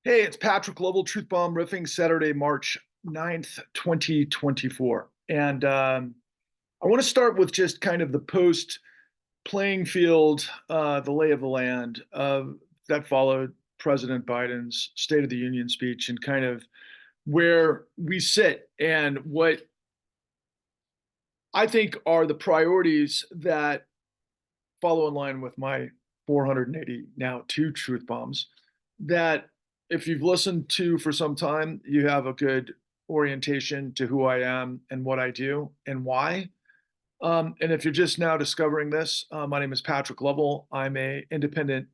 Hey, it's Patrick Lovell, Truth Bomb Riffing, Saturday, March 9th, 2024. And I want to start with just kind of the post playing field, the lay of the land that followed President Biden's State of the Union speech and kind of where we sit and what I think are the priorities that follow in line with my 480 now two truth bombs that if you've listened to for some time, you have a good orientation to who I am and what I do and why. And if you're just now discovering this, my name is Patrick Lovell. I'm a independent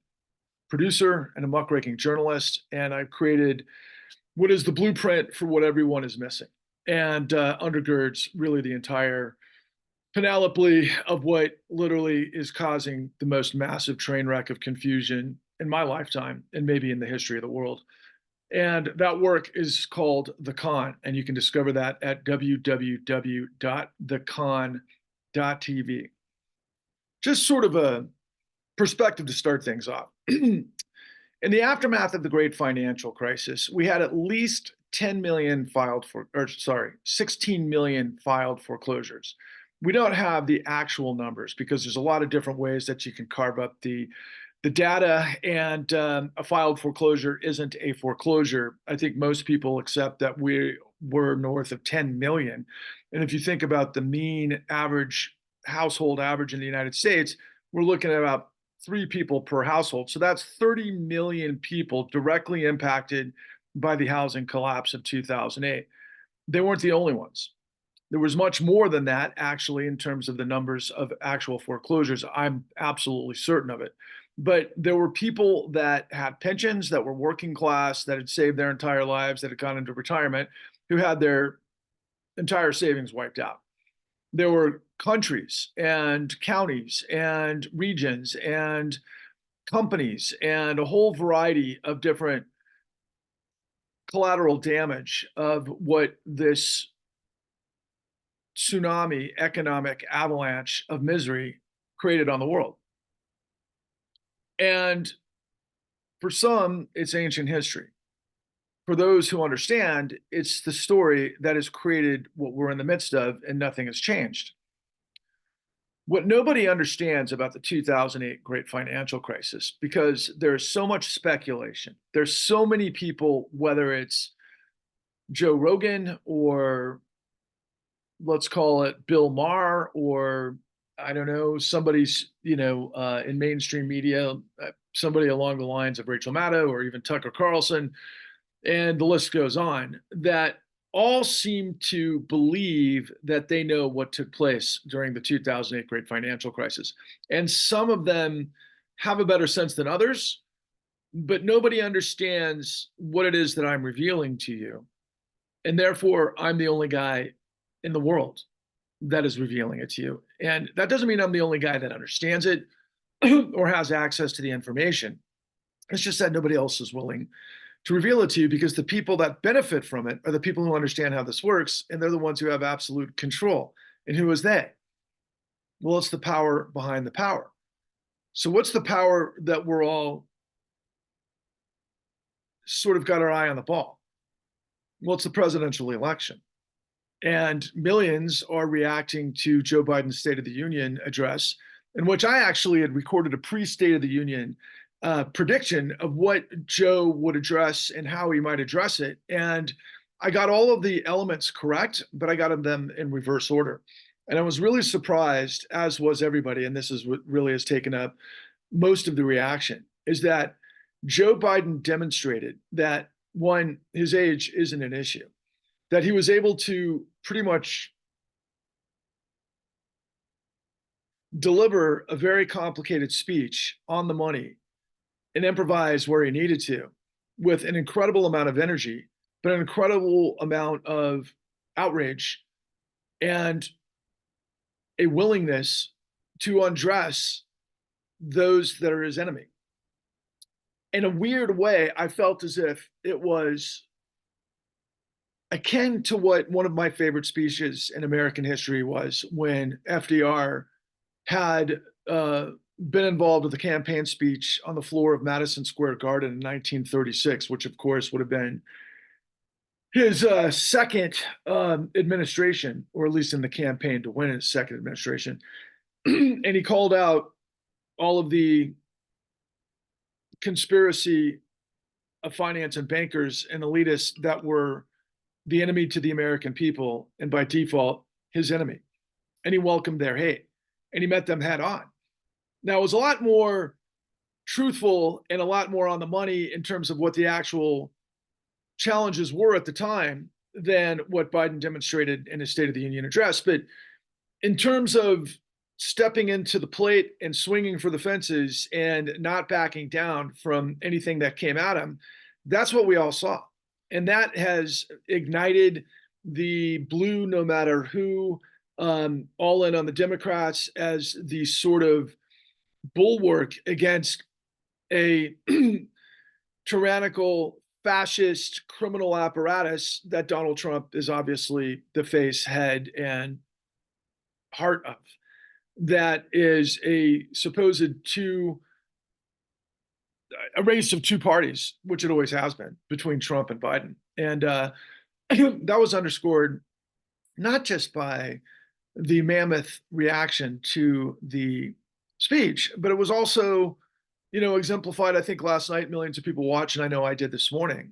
producer and a muckraking journalist, and I've created what is the blueprint for what everyone is missing and undergirds really the entire panoply of what literally is causing the most massive train wreck of confusion in my lifetime and maybe in the history of the world. And that work is called The Con, and you can discover that at www.thecon.tv. Just sort of a perspective to start things off. In the aftermath of the great financial crisis, we had at least 10 million filed for, or sorry, 16 million filed foreclosures. We don't have the actual numbers because there's a lot of different ways that you can carve up the data, and a filed foreclosure isn't a foreclosure. I think most people accept that we were north of 10 million. And if you think about the mean average household average in the United States, we're looking at about 3 people per household. So that's 30 million people directly impacted by the housing collapse of 2008. They weren't the only ones. There was much more than that, actually, in terms of the numbers of actual foreclosures. I'm absolutely certain of it. But there were people that had pensions, that were working class, that had saved their entire lives, that had gone into retirement, who had their entire savings wiped out. There were countries and counties and regions and companies and a whole variety of different collateral damage of what this tsunami economic avalanche of misery created on the world. And for some, it's ancient history. For those who understand, it's the story that has created what we're in the midst of, and nothing has changed. What nobody understands about the 2008 great financial crisis, because there's so much speculation, there's so many people, whether it's Joe Rogan or let's call it Bill Maher, or I don't know, somebody's, in mainstream media, somebody along the lines of Rachel Maddow or even Tucker Carlson, and the list goes on, that all seem to believe that they know what took place during the 2008 great financial crisis. And some of them have a better sense than others, but nobody understands what it is that I'm revealing to you. And therefore, I'm the only guy in the world that is revealing it to you. And that doesn't mean I'm the only guy that understands it or has access to the information. It's just that nobody else is willing to reveal it to you, because the people that benefit from it are the people who understand how this works, and they're the ones who have absolute control. And who is they? Well, it's the power behind the power. So what's the power that we're all sort of got our eye on the ball? Well, it's the presidential election. And millions are reacting to Joe Biden's State of the Union address, in which I actually had recorded a pre-State of the Union prediction of what Joe would address and how he might address it. And I got all of the elements correct, but I got them in reverse order. And I was really surprised, as was everybody, and this is what really has taken up most of the reaction, is that Joe Biden demonstrated that, one, his age isn't an issue, that he was able to pretty much deliver a very complicated speech on the money and improvise where he needed to with an incredible amount of energy, but an incredible amount of outrage and a willingness to undress those that are his enemy. In a weird way, I felt as if it was akin to what one of my favorite speeches in American history was when FDR had been involved with the campaign speech on the floor of Madison Square Garden in 1936, which of course would have been his second administration, or at least in the campaign to win his second administration. And he called out all of the conspiracy of finance and bankers and elitists that were the enemy to the American people, and by default, his enemy. And he welcomed their hate, and he met them head on. Now, it was a lot more truthful and a lot more on the money in terms of what the actual challenges were at the time than what Biden demonstrated in his State of the Union address. But in terms of stepping into the plate and swinging for the fences and not backing down from anything that came at him, that's what we all saw. And that has ignited the blue, no matter who, all in on the Democrats as the sort of bulwark against a tyrannical, fascist, criminal apparatus that Donald Trump is obviously the face, head, and heart of. That is a supposed a race of two parties, which it always has been between Trump and Biden. And that was underscored not just by the mammoth reaction to the speech, but it was also, exemplified, I think, last night. Millions of people watched, and I know I did this morning.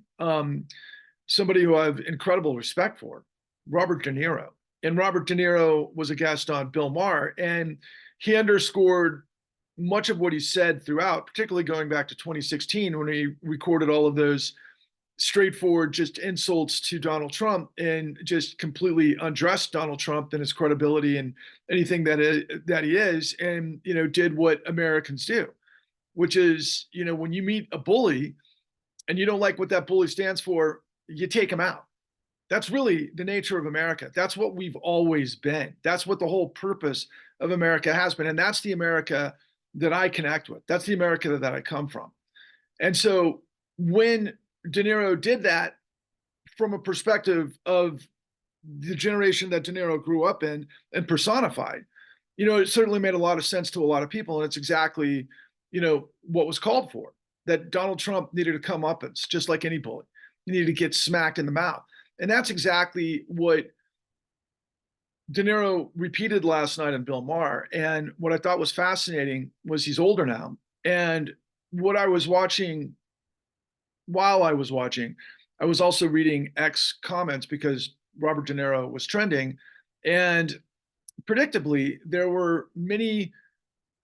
Somebody who I have incredible respect for, Robert De Niro. And Robert De Niro was a guest on Bill Maher, and he underscored much of what he said throughout, particularly going back to 2016 when he recorded all of those straightforward just insults to Donald Trump and just completely undressed Donald Trump and his credibility and anything that he is, and did what Americans do, which is, when you meet a bully and you don't like what that bully stands for, you take him out. That's really the nature of America. That's what we've always been. That's what the whole purpose of America has been. And that's the America that I connect with. That's the America that I come from. And so when De Niro did that from a perspective of the generation that De Niro grew up in and personified, it certainly made a lot of sense to a lot of people. And it's exactly, what was called for, that Donald Trump needed to come up, it's just like any bully. He needed to get smacked in the mouth. And that's exactly what De Niro repeated last night in Bill Maher. And what I thought was fascinating was he's older now. And what I was watching, while I was watching, I was also reading X comments because Robert De Niro was trending. And predictably, there were many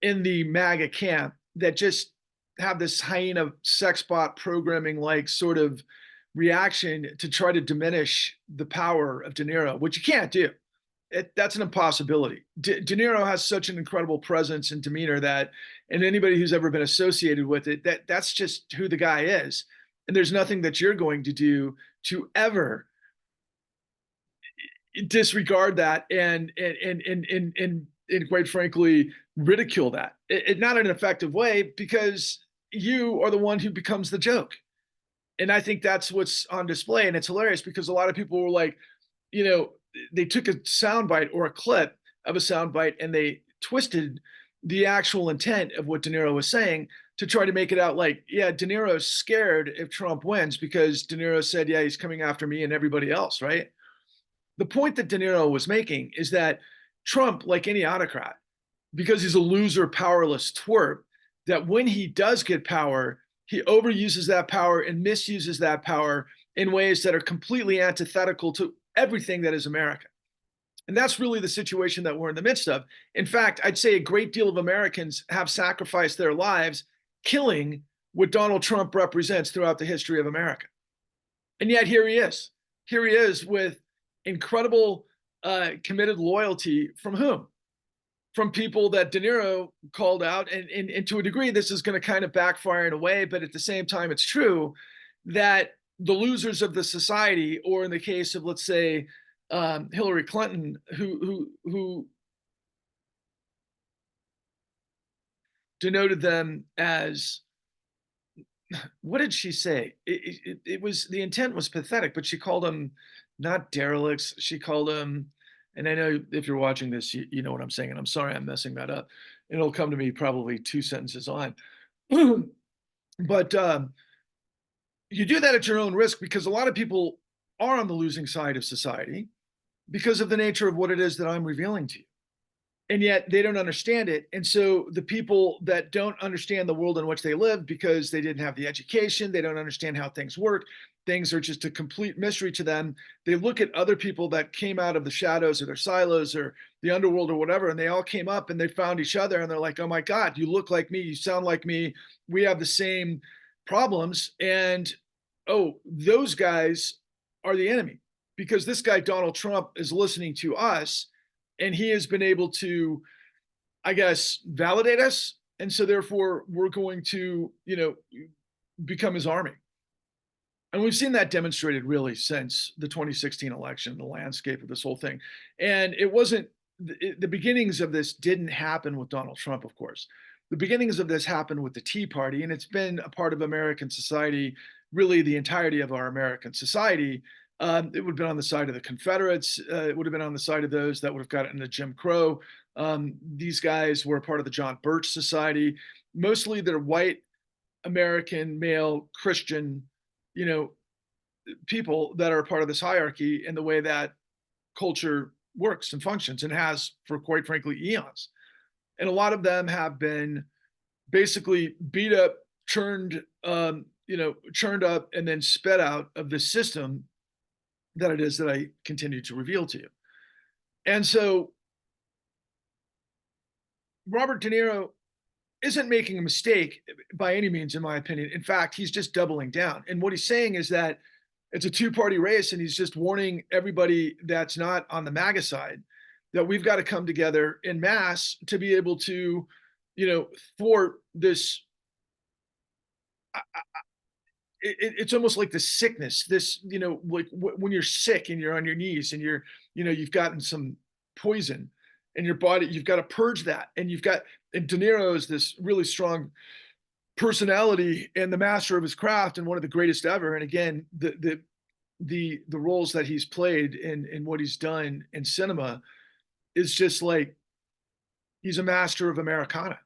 in the MAGA camp that just have this hyena sex bot programming like sort of reaction to try to diminish the power of De Niro, which you can't do. That's an impossibility. De Niro has such an incredible presence and demeanor that, and anybody who's ever been associated with it, that's just who the guy is. And there's nothing that you're going to do to ever disregard that and quite frankly ridicule that. Not in an effective way, because you are the one who becomes the joke. And I think that's what's on display. And it's hilarious because a lot of people were like, they took a soundbite or a clip of a soundbite and they twisted the actual intent of what De Niro was saying to try to make it out like, yeah, De Niro's scared if Trump wins because De Niro said, yeah, he's coming after me and everybody else, right? The point that De Niro was making is that Trump, like any autocrat, because he's a loser, powerless twerp, that when he does get power, he overuses that power and misuses that power in ways that are completely antithetical to everything that is America. And that's really the situation that we're in the midst of. In fact, I'd say a great deal of Americans have sacrificed their lives killing what Donald Trump represents throughout the history of America. And yet here he is. Here he is with incredible committed loyalty from whom? From people that De Niro called out. And to a degree, this is going to kind of backfire in a way, but at the same time, it's true that the losers of the society, or in the case of, let's say, Hillary Clinton, who denoted them as, what did she say? It was, the intent was pathetic, but she called them not derelicts. She called them, and I know if you're watching this, you know what I'm saying, and I'm sorry I'm messing that up. and it'll come to me probably two sentences on. But you do that at your own risk because a lot of people are on the losing side of society because of the nature of what it is that I'm revealing to you. And yet they don't understand it. And so the people that don't understand the world in which they live because they didn't have the education, they don't understand how things work, things are just a complete mystery to them. They look at other people that came out of the shadows or their silos or the underworld or whatever, and they all came up and they found each other and they're like, oh my God, you look like me, you sound like me, we have the same problems. And oh, those guys are the enemy because this guy, Donald Trump, is listening to us and he has been able to, I guess, validate us. And so therefore we're going to, become his army. And we've seen that demonstrated really since the 2016 election, the landscape of this whole thing. And it wasn't the beginnings of this didn't happen with Donald Trump, of course. The beginnings of this happened with the Tea Party, and it's been a part of American society, really the entirety of our American society. It would have been on the side of the Confederates. It would have been on the side of those that would have gotten into Jim Crow. These guys were a part of the John Birch Society. Mostly they're white American male Christian, you know, people that are a part of this hierarchy and the way that culture works and functions and has for quite frankly eons. And a lot of them have been basically beat up, churned up and then sped out of the system that it is that I continue to reveal to you. And so Robert De Niro isn't making a mistake by any means, in my opinion. In fact, he's just doubling down. And what he's saying is that it's a two-party race, and he's just warning everybody that's not on the MAGA side that we've got to come together in mass to be able to, thwart this. It's almost like the sickness. This, like when you're sick and you're on your knees and you've gotten some poison in your body, you've got to purge that, and and De Niro is this really strong personality and the master of his craft and one of the greatest ever. And again, the roles that he's played in what he's done in cinema is just like he's a master of Americana.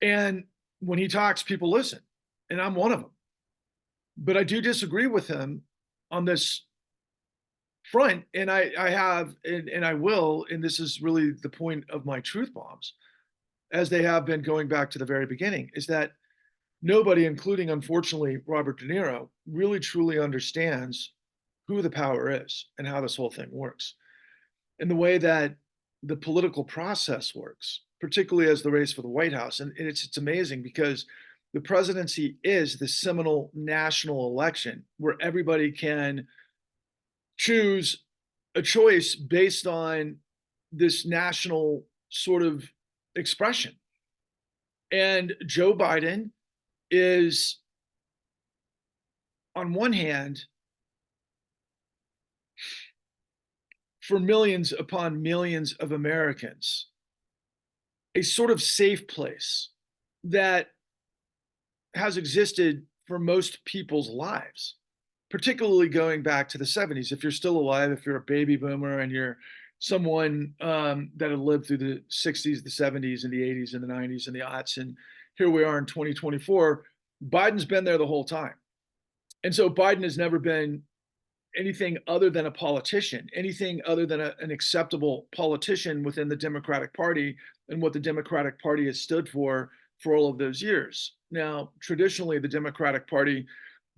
And when he talks, people listen, and I'm one of them. But I do disagree with him on this front, and I have, and I will, and this is really the point of my truth bombs, as they have been going back to the very beginning, is that nobody, including unfortunately Robert De Niro, really truly understands who the power is and how this whole thing works, and the way that the political process works, particularly as the race for the White House. And it's amazing because the presidency is the seminal national election where everybody can choose a choice based on this national sort of expression. And Joe Biden is, on one hand, for millions upon millions of Americans, a sort of safe place that has existed for most people's lives, particularly going back to the 70s. If you're still alive, if you're a baby boomer and you're someone that had lived through the 60s, the 70s, and the 80s, and the 90s, and the aughts, and here we are in 2024, Biden's been there the whole time. And so Biden has never been anything other than a politician, anything other than an acceptable politician within the Democratic Party and what the Democratic Party has stood for all of those years. Now, traditionally, the Democratic Party,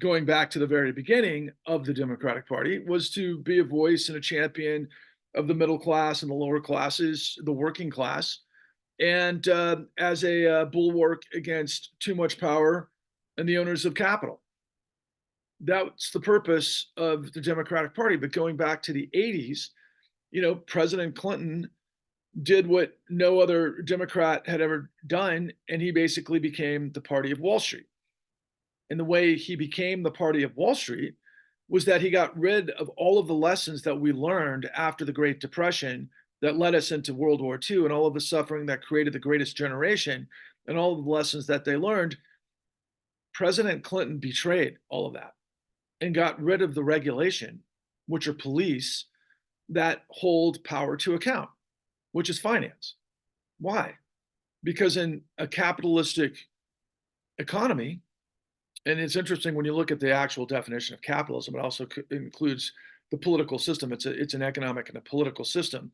going back to the very beginning of the Democratic Party, was to be a voice and a champion of the middle class and the lower classes, the working class, and as a bulwark against too much power and the owners of capital. That's the purpose of the Democratic Party. But going back to the 80s, President Clinton did what no other Democrat had ever done, and he basically became the party of Wall Street. And the way he became the party of Wall Street was that he got rid of all of the lessons that we learned after the Great Depression that led us into World War II and all of the suffering that created the greatest generation and all of the lessons that they learned. President Clinton betrayed all of that and got rid of the regulation, which are police that hold power to account, which is finance. Why? because in a capitalistic economy, and it's interesting when you look at the actual definition of capitalism, it also includes the political system. It's an economic and a political system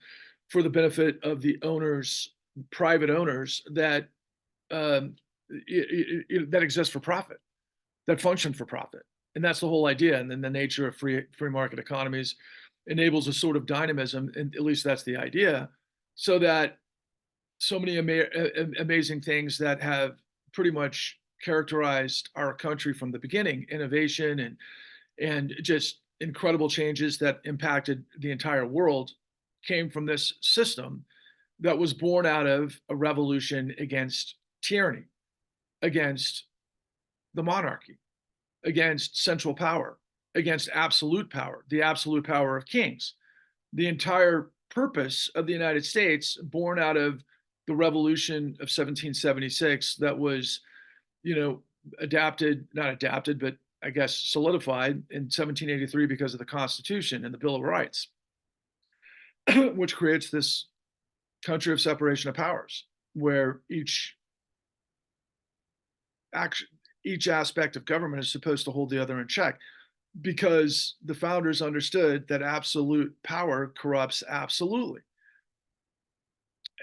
for the benefit of the owners, private owners that um, that exist for profit, that function for profit, and that's the whole idea. And then the nature of free market economies enables a sort of dynamism, and at least that's the idea, so that so many amazing things that have pretty much characterized our country from the beginning, innovation and just incredible changes that impacted the entire world, came from this system that was born out of a revolution against tyranny, against the monarchy, against central power, against absolute power, the absolute power of kings. The entire purpose of the United States, born out of the revolution of 1776, that was, you know, adapted, not adapted, but I guess solidified in 1783 because of the Constitution and the Bill of Rights, which creates this country of separation of powers, where action, each aspect of government is supposed to hold the other in check, because the founders understood that absolute power corrupts absolutely.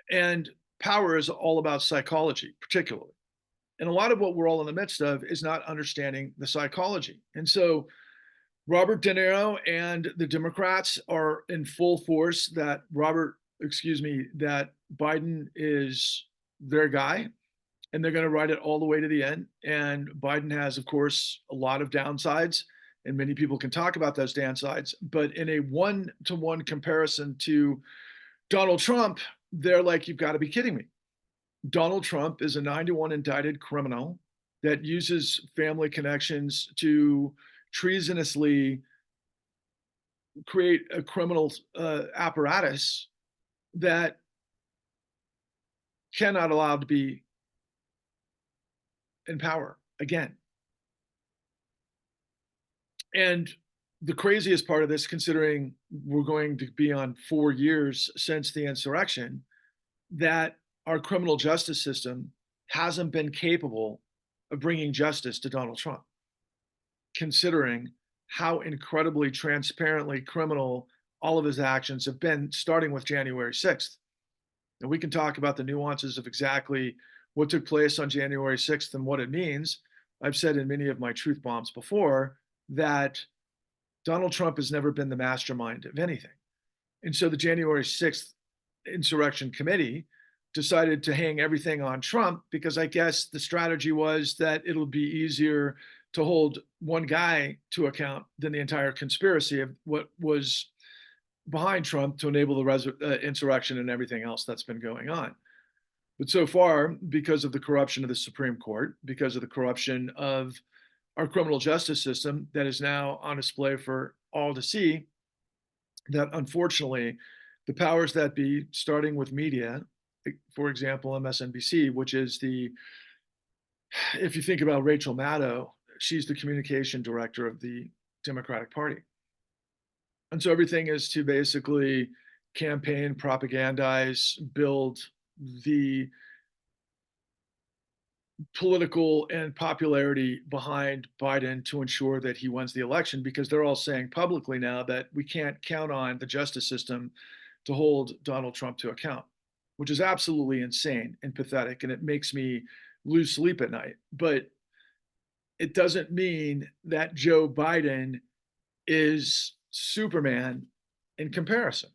And power is all about psychology, particularly. And a lot of what we're all in the midst of is not understanding the psychology. And so Robert De Niro and the Democrats are in full force that Biden is their guy, and they're going to ride it all the way to the end. And Biden has, of course, a lot of downsides, and many people can talk about those downsides. But in a one-to-one comparison to Donald Trump, they're like, you've got to be kidding me. Donald Trump is a 91 indicted criminal that uses family connections to treasonously create a criminal apparatus that cannot allow to be in power again. And the craziest part of this, considering we're going to be on 4 years since the insurrection, that our criminal justice system hasn't been capable of bringing justice to Donald Trump, considering how incredibly transparently criminal all of his actions have been, starting with January 6th. And we can talk about the nuances of exactly what took place on January 6th and what it means. I've said in many of my truth bombs before that Donald Trump has never been the mastermind of anything. And so the January 6th insurrection committee decided to hang everything on Trump, because I guess the strategy was that it'll be easier to hold one guy to account than the entire conspiracy of what was behind Trump to enable the insurrection and everything else that's been going on. But so far, because of the corruption of the Supreme Court, because of the corruption of our criminal justice system that is now on display for all to see, that unfortunately the powers that be, starting with media, for example, MSNBC, which is if you think about Rachel Maddow, she's the communication director of the Democratic Party. And so everything is to basically campaign, propagandize, build the political and popularity behind Biden to ensure that he wins the election, because they're all saying publicly now that we can't count on the justice system to hold Donald Trump to account, which is absolutely insane and pathetic. And it makes me lose sleep at night. But it doesn't mean that Joe Biden is Superman in comparison.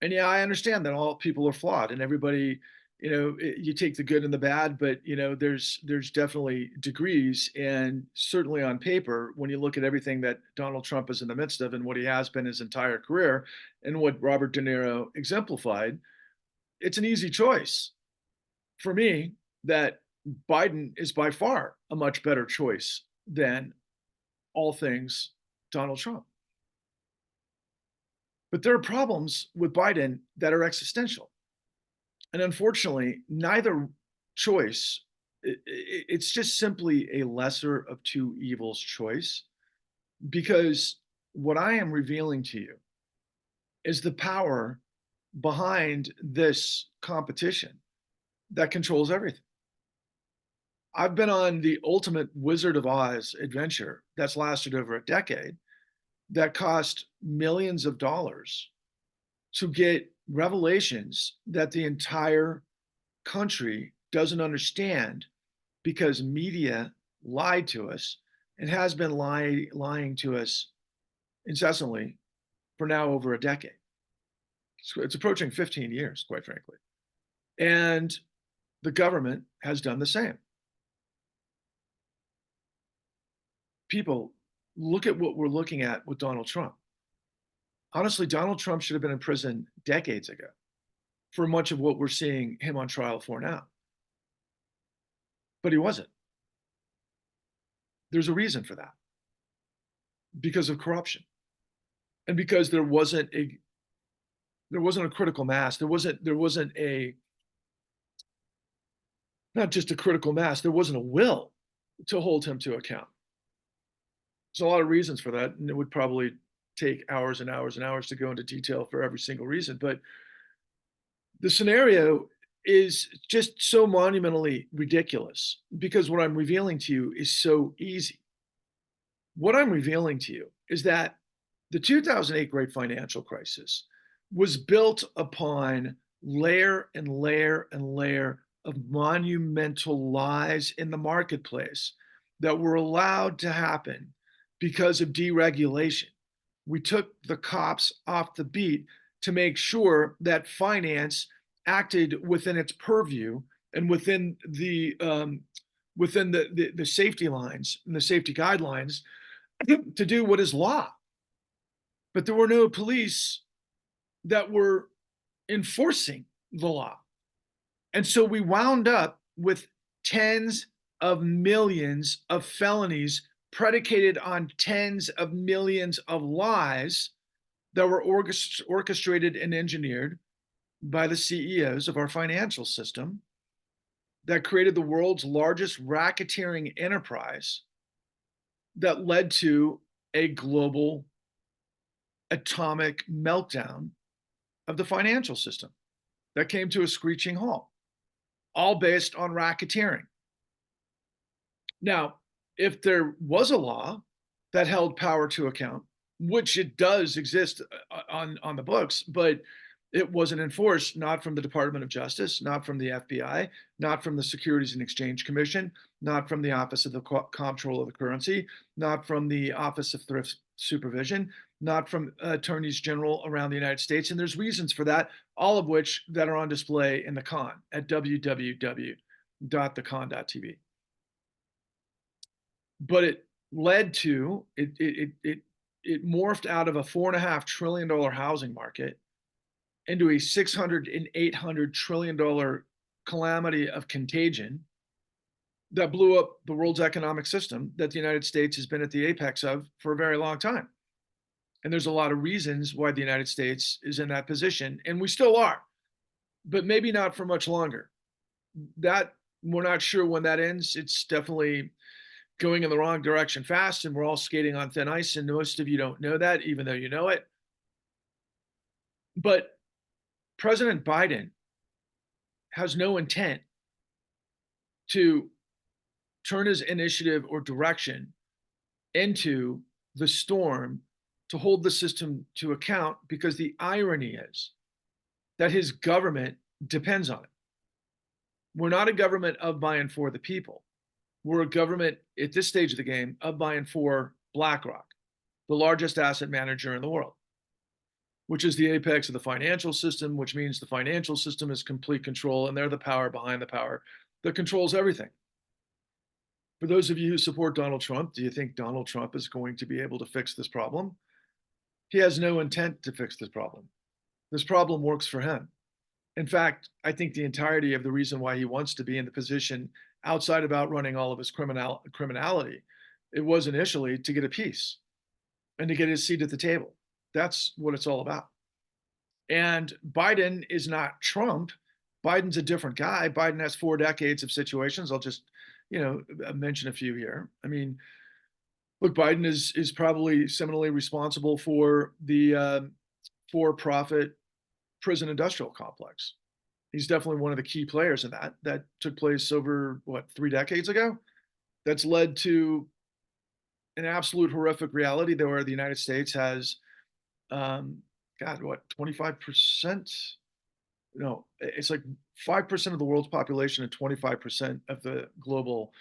And yeah, I understand that all people are flawed and everybody, you take the good and the bad, but there's definitely degrees. And certainly on paper, when you look at everything that Donald Trump is in the midst of and what he has been his entire career and what Robert De Niro exemplified, it's an easy choice for me that Biden is by far a much better choice than all things Donald Trump. But there are problems with Biden that are existential. And unfortunately, neither choice, it's just simply a lesser of two evils choice, because what I am revealing to you is the power behind this competition that controls everything. I've been on the ultimate Wizard of Oz adventure that's lasted over a decade that cost millions of dollars to get revelations that the entire country doesn't understand because media lied to us and has been lying to us incessantly for now over a decade. It's approaching 15 years, quite frankly. And the government has done the same. People, look at what we're looking at with Donald Trump. Honestly, Donald Trump should have been in prison decades ago for much of what we're seeing him on trial for now. But he wasn't. There's a reason for that, because of corruption and because there wasn't a critical mass. There wasn't a not just a critical mass. There wasn't a will to hold him to account. There's a lot of reasons for that, and it would probably take hours and hours and hours to go into detail for every single reason. But the scenario is just so monumentally ridiculous because what I'm revealing to you is so easy. What I'm revealing to you is that the 2008 great financial crisis was built upon layer and layer and layer of monumental lies in the marketplace that were allowed to happen because of deregulation. We took the cops off the beat to make sure that finance acted within its purview and within the safety lines and the safety guidelines to do what is law. But there were no police that were enforcing the law. And so we wound up with tens of millions of felonies predicated on tens of millions of lies that were orchestrated and engineered by the CEOs of our financial system that created the world's largest racketeering enterprise that led to a global atomic meltdown of the financial system that came to a screeching halt, all based on racketeering. Now, if there was a law that held power to account, which it does exist on the books, but it wasn't enforced, not from the Department of Justice, not from the FBI, not from the Securities and Exchange Commission, not from the Office of the Comptroller of the Currency, not from the Office of Thrift Supervision, not from attorneys general around the United States. And there's reasons for that, all of which that are on display in the con at www.thecon.tv. But it led to, it morphed out of a $4.5 trillion housing market into a $600 and $800 trillion calamity of contagion that blew up the world's economic system that the United States has been at the apex of for a very long time. And there's a lot of reasons why the United States is in that position, and we still are, but maybe not for much longer. That we're not sure when that ends. It's definitely going in the wrong direction fast, and we're all skating on thin ice, and most of you don't know that, even though you know it. But President Biden has no intent to turn his initiative or direction into the storm to hold the system to account, because the irony is that his government depends on it. We're not a government of, by, and for the people. We're a government at this stage of the game of, by, and for BlackRock, the largest asset manager in the world, which is the apex of the financial system, which means the financial system is complete control, and they're the power behind the power that controls everything. For those of you who support Donald Trump, do you think Donald Trump is going to be able to fix this problem? He has no intent to fix this problem. This problem works for him. In fact, I think the entirety of the reason why he wants to be in the position, outside of outrunning all of his criminality, it was initially to get a piece and to get his seat at the table. That's what it's all about. And Biden is not Trump. Biden's a different guy. Biden has 4 decades of situations. I'll just, mention a few here. I mean, look, Biden is probably seminally responsible for the for-profit prison industrial complex. He's definitely one of the key players in that. That took place over what, 3 decades ago. That's led to an absolute horrific reality there where the United States has, um, God, what, 25%? No, it's like 5% of the world's population and 25% of the global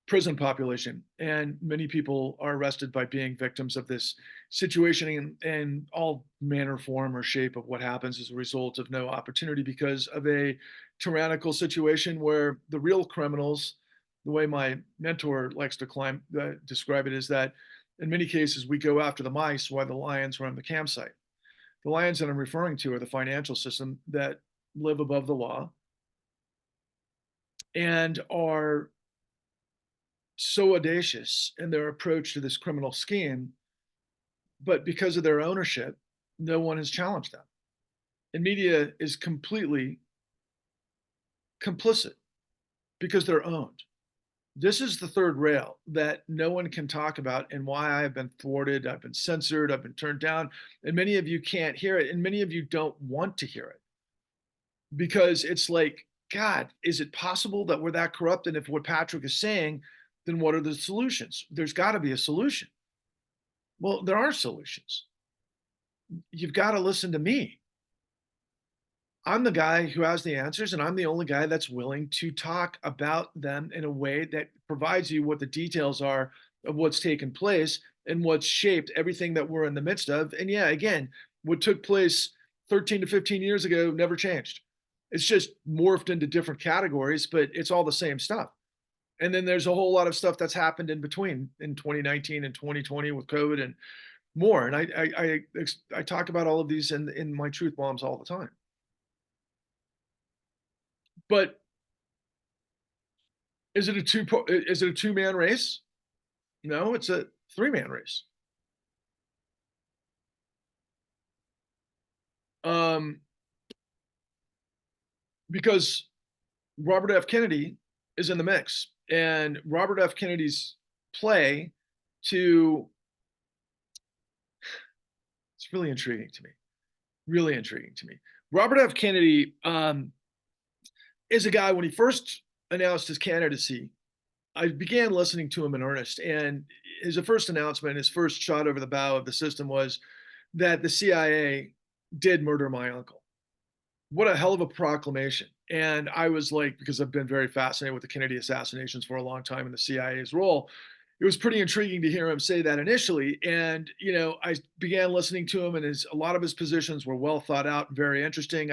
prison population. And many people are arrested by being victims of this situation in all manner, form, or shape of what happens as a result of no opportunity because of a tyrannical situation where the real criminals, the way my mentor likes to describe it, is that in many cases we go after the mice while the lions run the campsite. The lions that I'm referring to are the financial system that live above the law and are so audacious in their approach to this criminal scheme, but because of their ownership, no one has challenged them. And media is completely complicit because they're owned. This is the third rail that no one can talk about and why I've been thwarted, I've been censored, I've been turned down, and many of you can't hear it, and many of you don't want to hear it because it's like, God, is it possible that we're that corrupt? And if what Patrick is saying, then what are the solutions? There's got to be a solution. Well, there are solutions. You've got to listen to me. I'm the guy who has the answers, and I'm the only guy that's willing to talk about them in a way that provides you what the details are of what's taken place and what's shaped everything that we're in the midst of. And yeah, again, what took place 13 to 15 years ago never changed. It's just morphed into different categories, but it's all the same stuff. And then there's a whole lot of stuff that's happened in between in 2019 and 2020 with COVID and more. And I talk about all of these in my truth bombs all the time. But is it a two-man race? No, it's a three-man race. Um, because Robert F. Kennedy is in the mix, and Robert F. Kennedy's play to it's really intriguing to me. Really intriguing to me. Robert F. Kennedy is a guy when he first announced his candidacy. I began listening to him in earnest, and his first announcement, his first shot over the bow of the system was that the CIA did murder my uncle. What a hell of a proclamation. And I was like, because I've been very fascinated with the Kennedy assassinations for a long time and the CIA's role, it was pretty intriguing to hear him say that initially. And, I began listening to him, and a lot of his positions were well thought out and very interesting.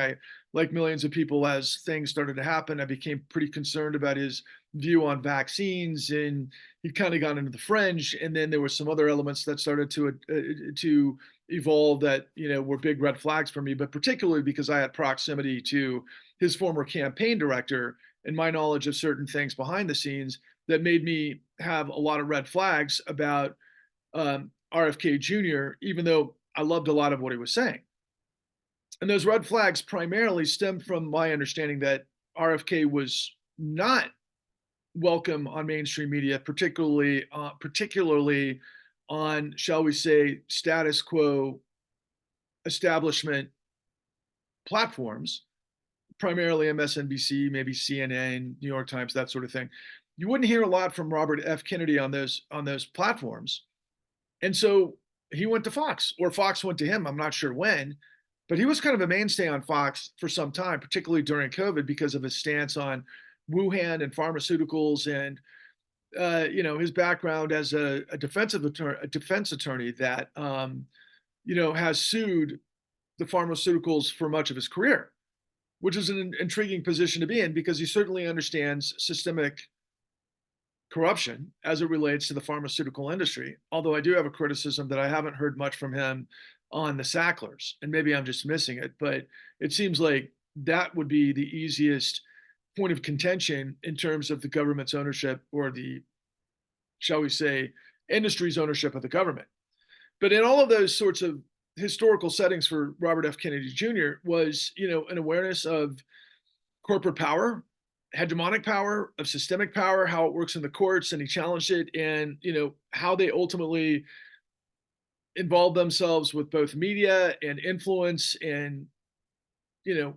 Like millions of people, as things started to happen, I became pretty concerned about his view on vaccines, and he kind of got into the fringe. And then there were some other elements that started to evolve that were big red flags for me, but particularly because I had proximity to his former campaign director and my knowledge of certain things behind the scenes that made me have a lot of red flags about RFK Jr., even though I loved a lot of what he was saying. And those red flags primarily stemmed from my understanding that RFK was not welcome on mainstream media, particularly on, shall we say, status quo establishment platforms, primarily MSNBC, maybe CNN, New York Times, that sort of thing. You wouldn't hear a lot from Robert F. Kennedy on those platforms. And so he went to Fox, or Fox went to him. I'm not sure when, but he was kind of a mainstay on Fox for some time, particularly during COVID, because of his stance on Wuhan and pharmaceuticals, and his background as a defense attorney that has sued the pharmaceuticals for much of his career, which is an intriguing position to be in because he certainly understands systemic corruption as it relates to the pharmaceutical industry. Although I do have a criticism that I haven't heard much from him on the Sacklers, and maybe I'm just missing it, but it seems like that would be the easiest point of contention in terms of the government's ownership, or the, shall we say, industry's ownership of the government. But in all of those sorts of historical settings for Robert F. Kennedy Jr. was, an awareness of corporate power, hegemonic power, of systemic power, how it works in the courts, and he challenged it, and how they ultimately involved themselves with both media and influence, and you know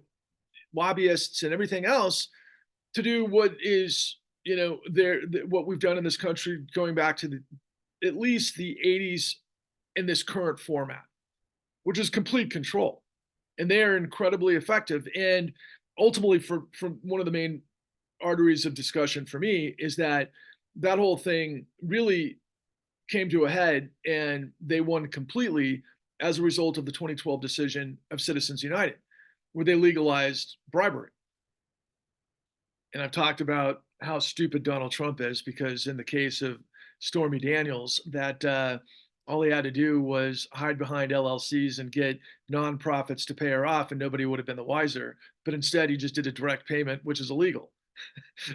lobbyists and everything else to do what is, what we've done in this country going back to at least the 80s in this current format, which is complete control. And they are incredibly effective. And ultimately, for one of the main arteries of discussion for me is that that whole thing really came to a head and they won completely as a result of the 2012 decision of Citizens United, where they legalized bribery. And I've talked about how stupid Donald Trump is because in the case of Stormy Daniels, that all he had to do was hide behind LLCs and get nonprofits to pay her off, and nobody would have been the wiser. But instead, he just did a direct payment, which is illegal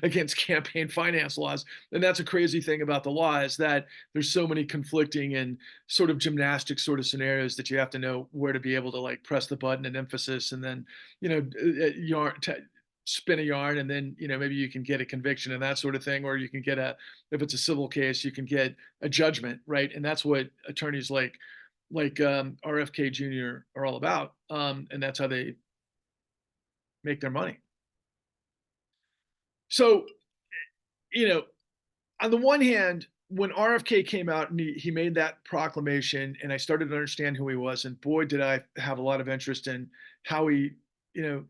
against campaign finance laws. And that's a crazy thing about the law is that there's so many conflicting and sort of gymnastic sort of scenarios that you have to know where to be able to like press the button and emphasis and then, spin a yarn and then, maybe you can get a conviction and that sort of thing, or you can get if it's a civil case, you can get a judgment, right? And that's what attorneys like RFK Jr. are all about. And that's how they make their money. So, you know, on the one hand, when RFK came out and he made that proclamation, and I started to understand who he was, and boy, did I have a lot of interest in how he, you know,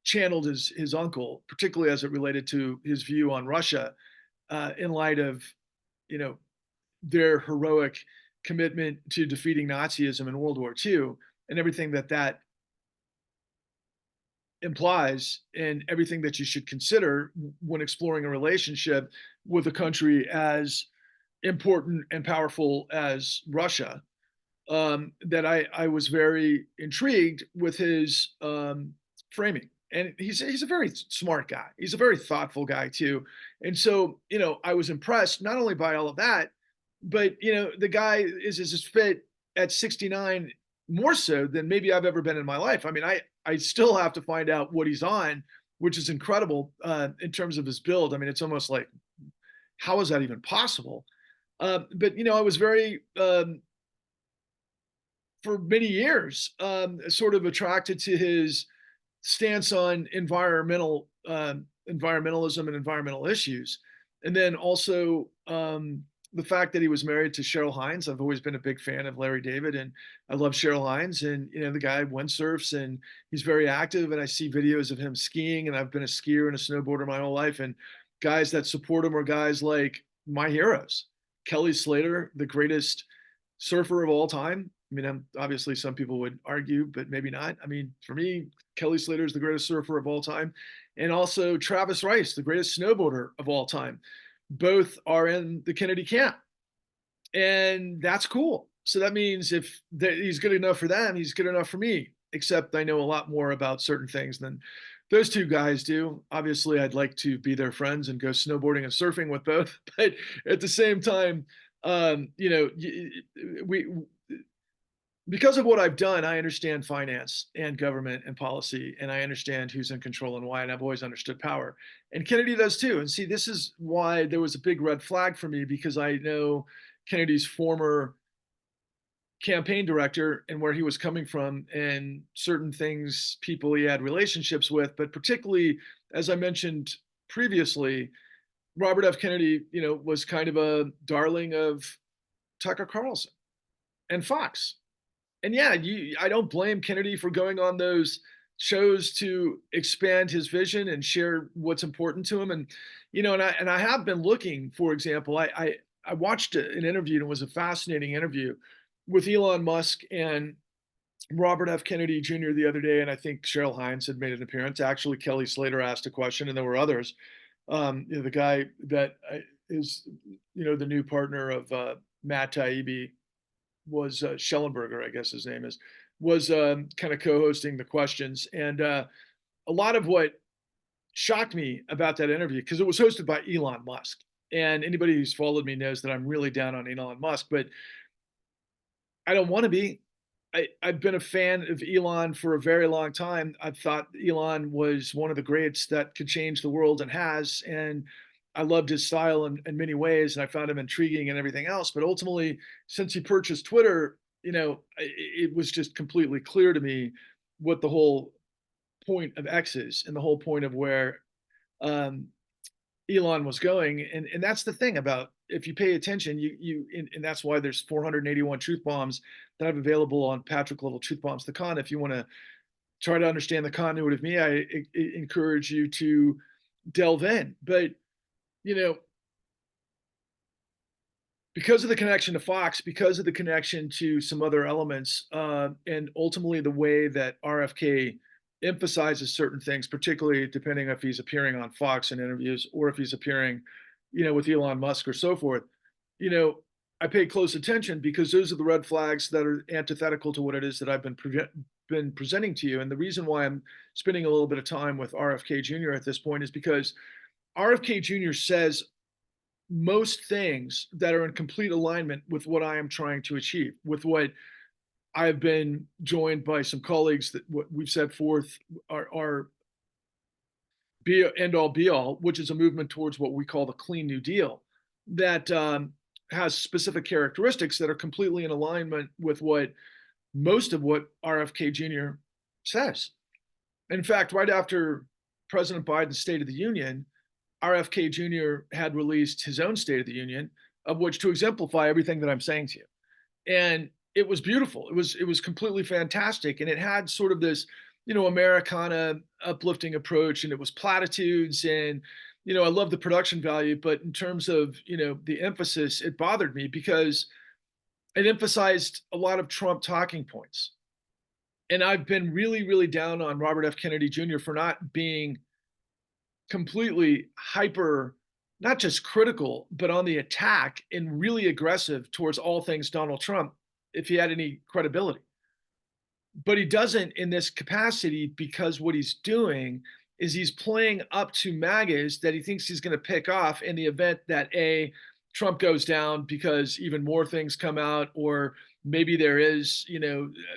channeled his uncle, particularly as it related to his view on Russia, in light of, you know, their heroic commitment to defeating Nazism in World War II and everything that that implies and everything that you should consider when exploring a relationship with a country as important and powerful as Russia. That I was very intrigued with his framing. And he's a very smart guy. He's a very thoughtful guy too. And so, I was impressed not only by all of that, but the guy is fit at 69 more so than maybe I've ever been in my life. I mean, I still have to find out what he's on, which is incredible in terms of his build. I mean, it's almost like, how is that even possible? But I was very for many years sort of attracted to his stance on environmentalism and environmental issues, and then also the fact that he was married to Cheryl Hines. I've always been a big fan of Larry David, and I love Cheryl Hines. And the guy windsurfs, and he's very active. And I see videos of him skiing, and I've been a skier and a snowboarder my whole life. And guys that support him are guys like my heroes, Kelly Slater, the greatest surfer of all time. I mean, obviously some people would argue, but maybe not. I mean, for me, Kelly Slater is the greatest surfer of all time. And also Travis Rice, the greatest snowboarder of all time. Both are in the Kennedy camp. And that's cool. So that means if he's good enough for them, he's good enough for me, except I know a lot more about certain things than those two guys do. Obviously, I'd like to be their friends and go snowboarding and surfing with both. But at the same time, we because of what I've done, I understand finance and government and policy, and I understand who's in control and why, and I've always understood power. And Kennedy does too. And see, this is why there was a big red flag for me, because I know Kennedy's former campaign director and where he was coming from and certain things, people he had relationships with, but particularly, as I mentioned previously, Robert F. Kennedy, was kind of a darling of Tucker Carlson and Fox. And yeah, I don't blame Kennedy for going on those shows to expand his vision and share what's important to him. And and I have been looking, for example, I watched an interview, and it was a fascinating interview with Elon Musk and Robert F. Kennedy Jr. the other day, and I think Cheryl Hines had made an appearance. Actually, Kelly Slater asked a question, and there were others. The guy that is the new partner of Matt Taibbi was Schellenberger, I guess his name is, was kind of co-hosting the questions. And a lot of what shocked me about that interview, because it was hosted by Elon Musk. And anybody who's followed me knows that I'm really down on Elon Musk, but I don't want to be. I've been a fan of Elon for a very long time. I thought Elon was one of the greats that could change the world and has. And I loved his style in many ways, and I found him intriguing and everything else. But ultimately, since he purchased Twitter, it was just completely clear to me what the whole point of X's and the whole point of where um, Elon was going. And that's the thing about, if you pay attention, and that's why there's 481 truth bombs that I have available on Patrick Level Truth Bombs the Con. If you want to try to understand the continuity of me, I encourage you to delve in. But you know, because of the connection to Fox, because of the connection to some other elements, and ultimately the way that RFK emphasizes certain things, particularly depending if he's appearing on Fox in interviews or if he's appearing, with Elon Musk or so forth, you know, I pay close attention because those are the red flags that are antithetical to what it is that I've been presenting to you. And the reason why I'm spending a little bit of time with RFK Jr. at this point is because RFK Jr. says most things that are in complete alignment with what I am trying to achieve, with what I've been joined by some colleagues that what we've set forth are be end all be all, which is a movement towards what we call the Clean New Deal, that has specific characteristics that are completely in alignment with what most of what RFK Jr. says. In fact, right after President Biden's State of the Union, RFK Jr. had released his own State of the Union, of which to exemplify everything that I'm saying to you. And it was beautiful. It was completely fantastic, and it had sort of this, Americana uplifting approach, and it was platitudes, and I love the production value, but in terms of the emphasis, it bothered me because it emphasized a lot of Trump talking points. And I've been really, really down on Robert F. Kennedy Jr. for not being completely hyper, not just critical, but on the attack and really aggressive towards all things Donald Trump if he had any credibility. But he doesn't in this capacity because what he's doing is he's playing up to MAGAs that he thinks he's going to pick off in the event that Trump goes down because even more things come out, or maybe there is,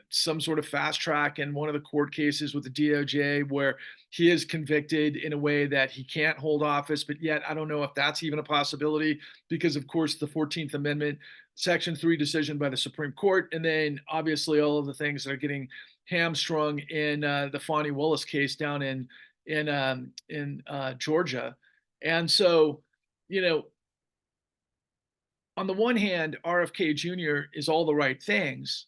some sort of fast track in one of the court cases with the DOJ where he is convicted in a way that he can't hold office. But yet, I don't know if that's even a possibility because, of course, the 14th Amendment, Section 3 decision by the Supreme Court, and then obviously all of the things that are getting hamstrung in the Fonnie Willis case down in Georgia. And so, you know, on the one hand, RFK Jr. is all the right things,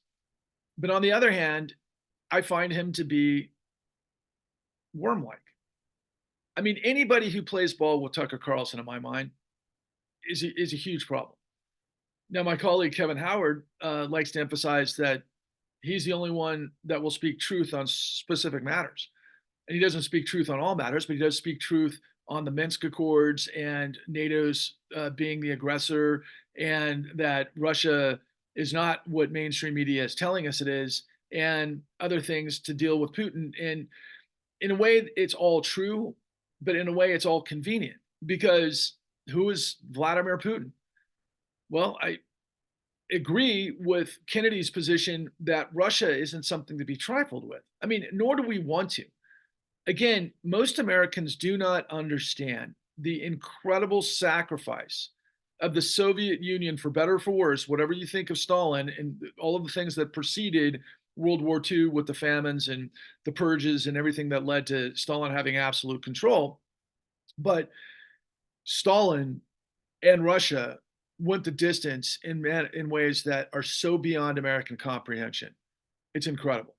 but on the other hand, I find him to be worm-like. I mean, anybody who plays ball with Tucker Carlson, in my mind, is a huge problem. Now, my colleague Kevin Howard likes to emphasize that he's the only one that will speak truth on specific matters. And he doesn't speak truth on all matters, but he does speak truth on the Minsk Accords and NATO's being the aggressor, and that Russia is not what mainstream media is telling us it is, and other things to deal with Putin. And in a way, it's all true, but in a way, it's all convenient because who is Vladimir Putin? Well, I agree with Kennedy's position that Russia isn't something to be trifled with. I mean, nor do we want to. Again, most Americans do not understand the incredible sacrifice of the Soviet Union, for better or for worse, whatever you think of Stalin and all of the things that preceded World War II with the famines and the purges and everything that led to Stalin having absolute control. But Stalin and Russia went the distance in ways that are so beyond American comprehension. It's incredible.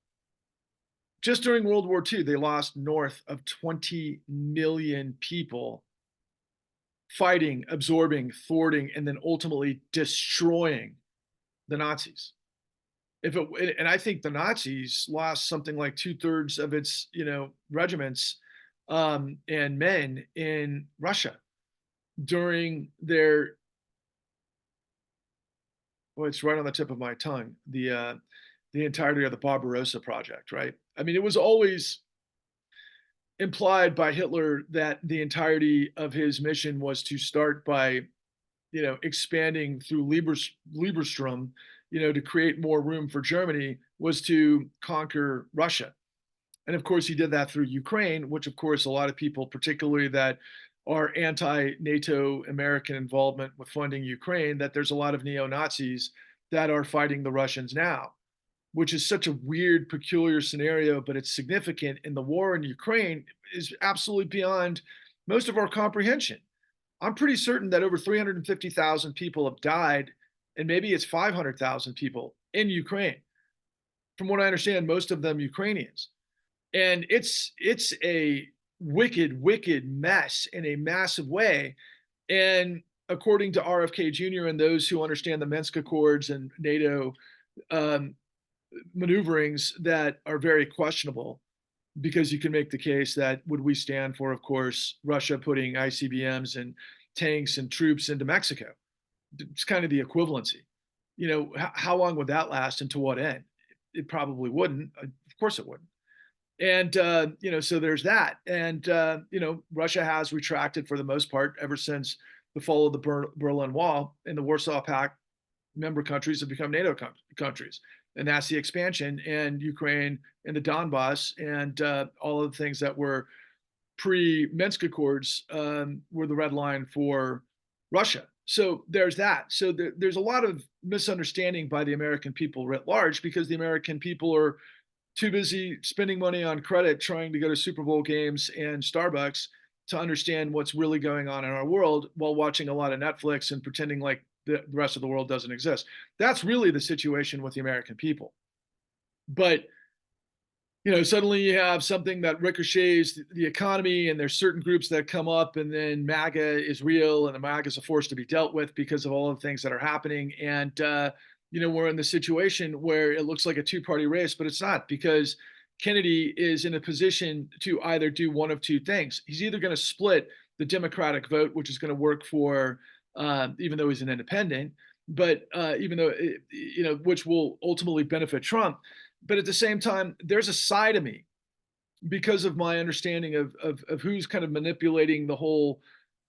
Just during World War II, they lost north of 20 million people fighting, absorbing, thwarting, and then ultimately destroying the Nazis. And I think the Nazis lost something like 2/3 of its, regiments and men in Russia during their, well, it's right on the tip of my tongue, the entirety of the Barbarossa project, right? I mean, it was always implied by Hitler that the entirety of his mission was to start by, expanding through Lieberstrom, to create more room for Germany, was to conquer Russia. And of course, he did that through Ukraine, which, of course, a lot of people, particularly that are anti-NATO American involvement with funding Ukraine, that there's a lot of neo Nazis that are fighting the Russians now. which is such a weird, peculiar scenario, but it's significant. And the war in Ukraine is absolutely beyond most of our comprehension. I'm pretty certain that over 350,000 people have died, and maybe it's 500,000 people in Ukraine. From what I understand, most of them Ukrainians. And it's a wicked, wicked mess in a massive way. And according to RFK Jr. and those who understand the Minsk Accords and NATO um, maneuverings that are very questionable, because you can make the case that would we stand for, of course, Russia putting ICBMs and tanks and troops into Mexico? It's kind of the equivalency. How long would that last and to what end? It probably wouldn't. Of course it wouldn't. And, so there's that. And, Russia has retracted for the most part ever since the fall of the Berlin Wall, and the Warsaw Pact member countries have become NATO countries. And that's the expansion, and Ukraine and the Donbass and all of the things that were pre-Minsk Accords were the red line for Russia. So there's that. So there's a lot of misunderstanding by the American people writ large, because the American people are too busy spending money on credit trying to go to Super Bowl games and Starbucks to understand what's really going on in our world, while watching a lot of Netflix and pretending like the rest of the world doesn't exist. That's really the situation with the American people. But suddenly you have something that ricochets the economy, and there's certain groups that come up, and then MAGA is real, and the MAGA is a force to be dealt with because of all of the things that are happening. And we're in the situation where it looks like a two-party race, but it's not, because Kennedy is in a position to either do one of two things. He's either going to split the Democratic vote, which is going to work for, even though he's an independent, but even though which will ultimately benefit Trump. But at the same time, there's a side of me, because of my understanding of who's kind of manipulating the whole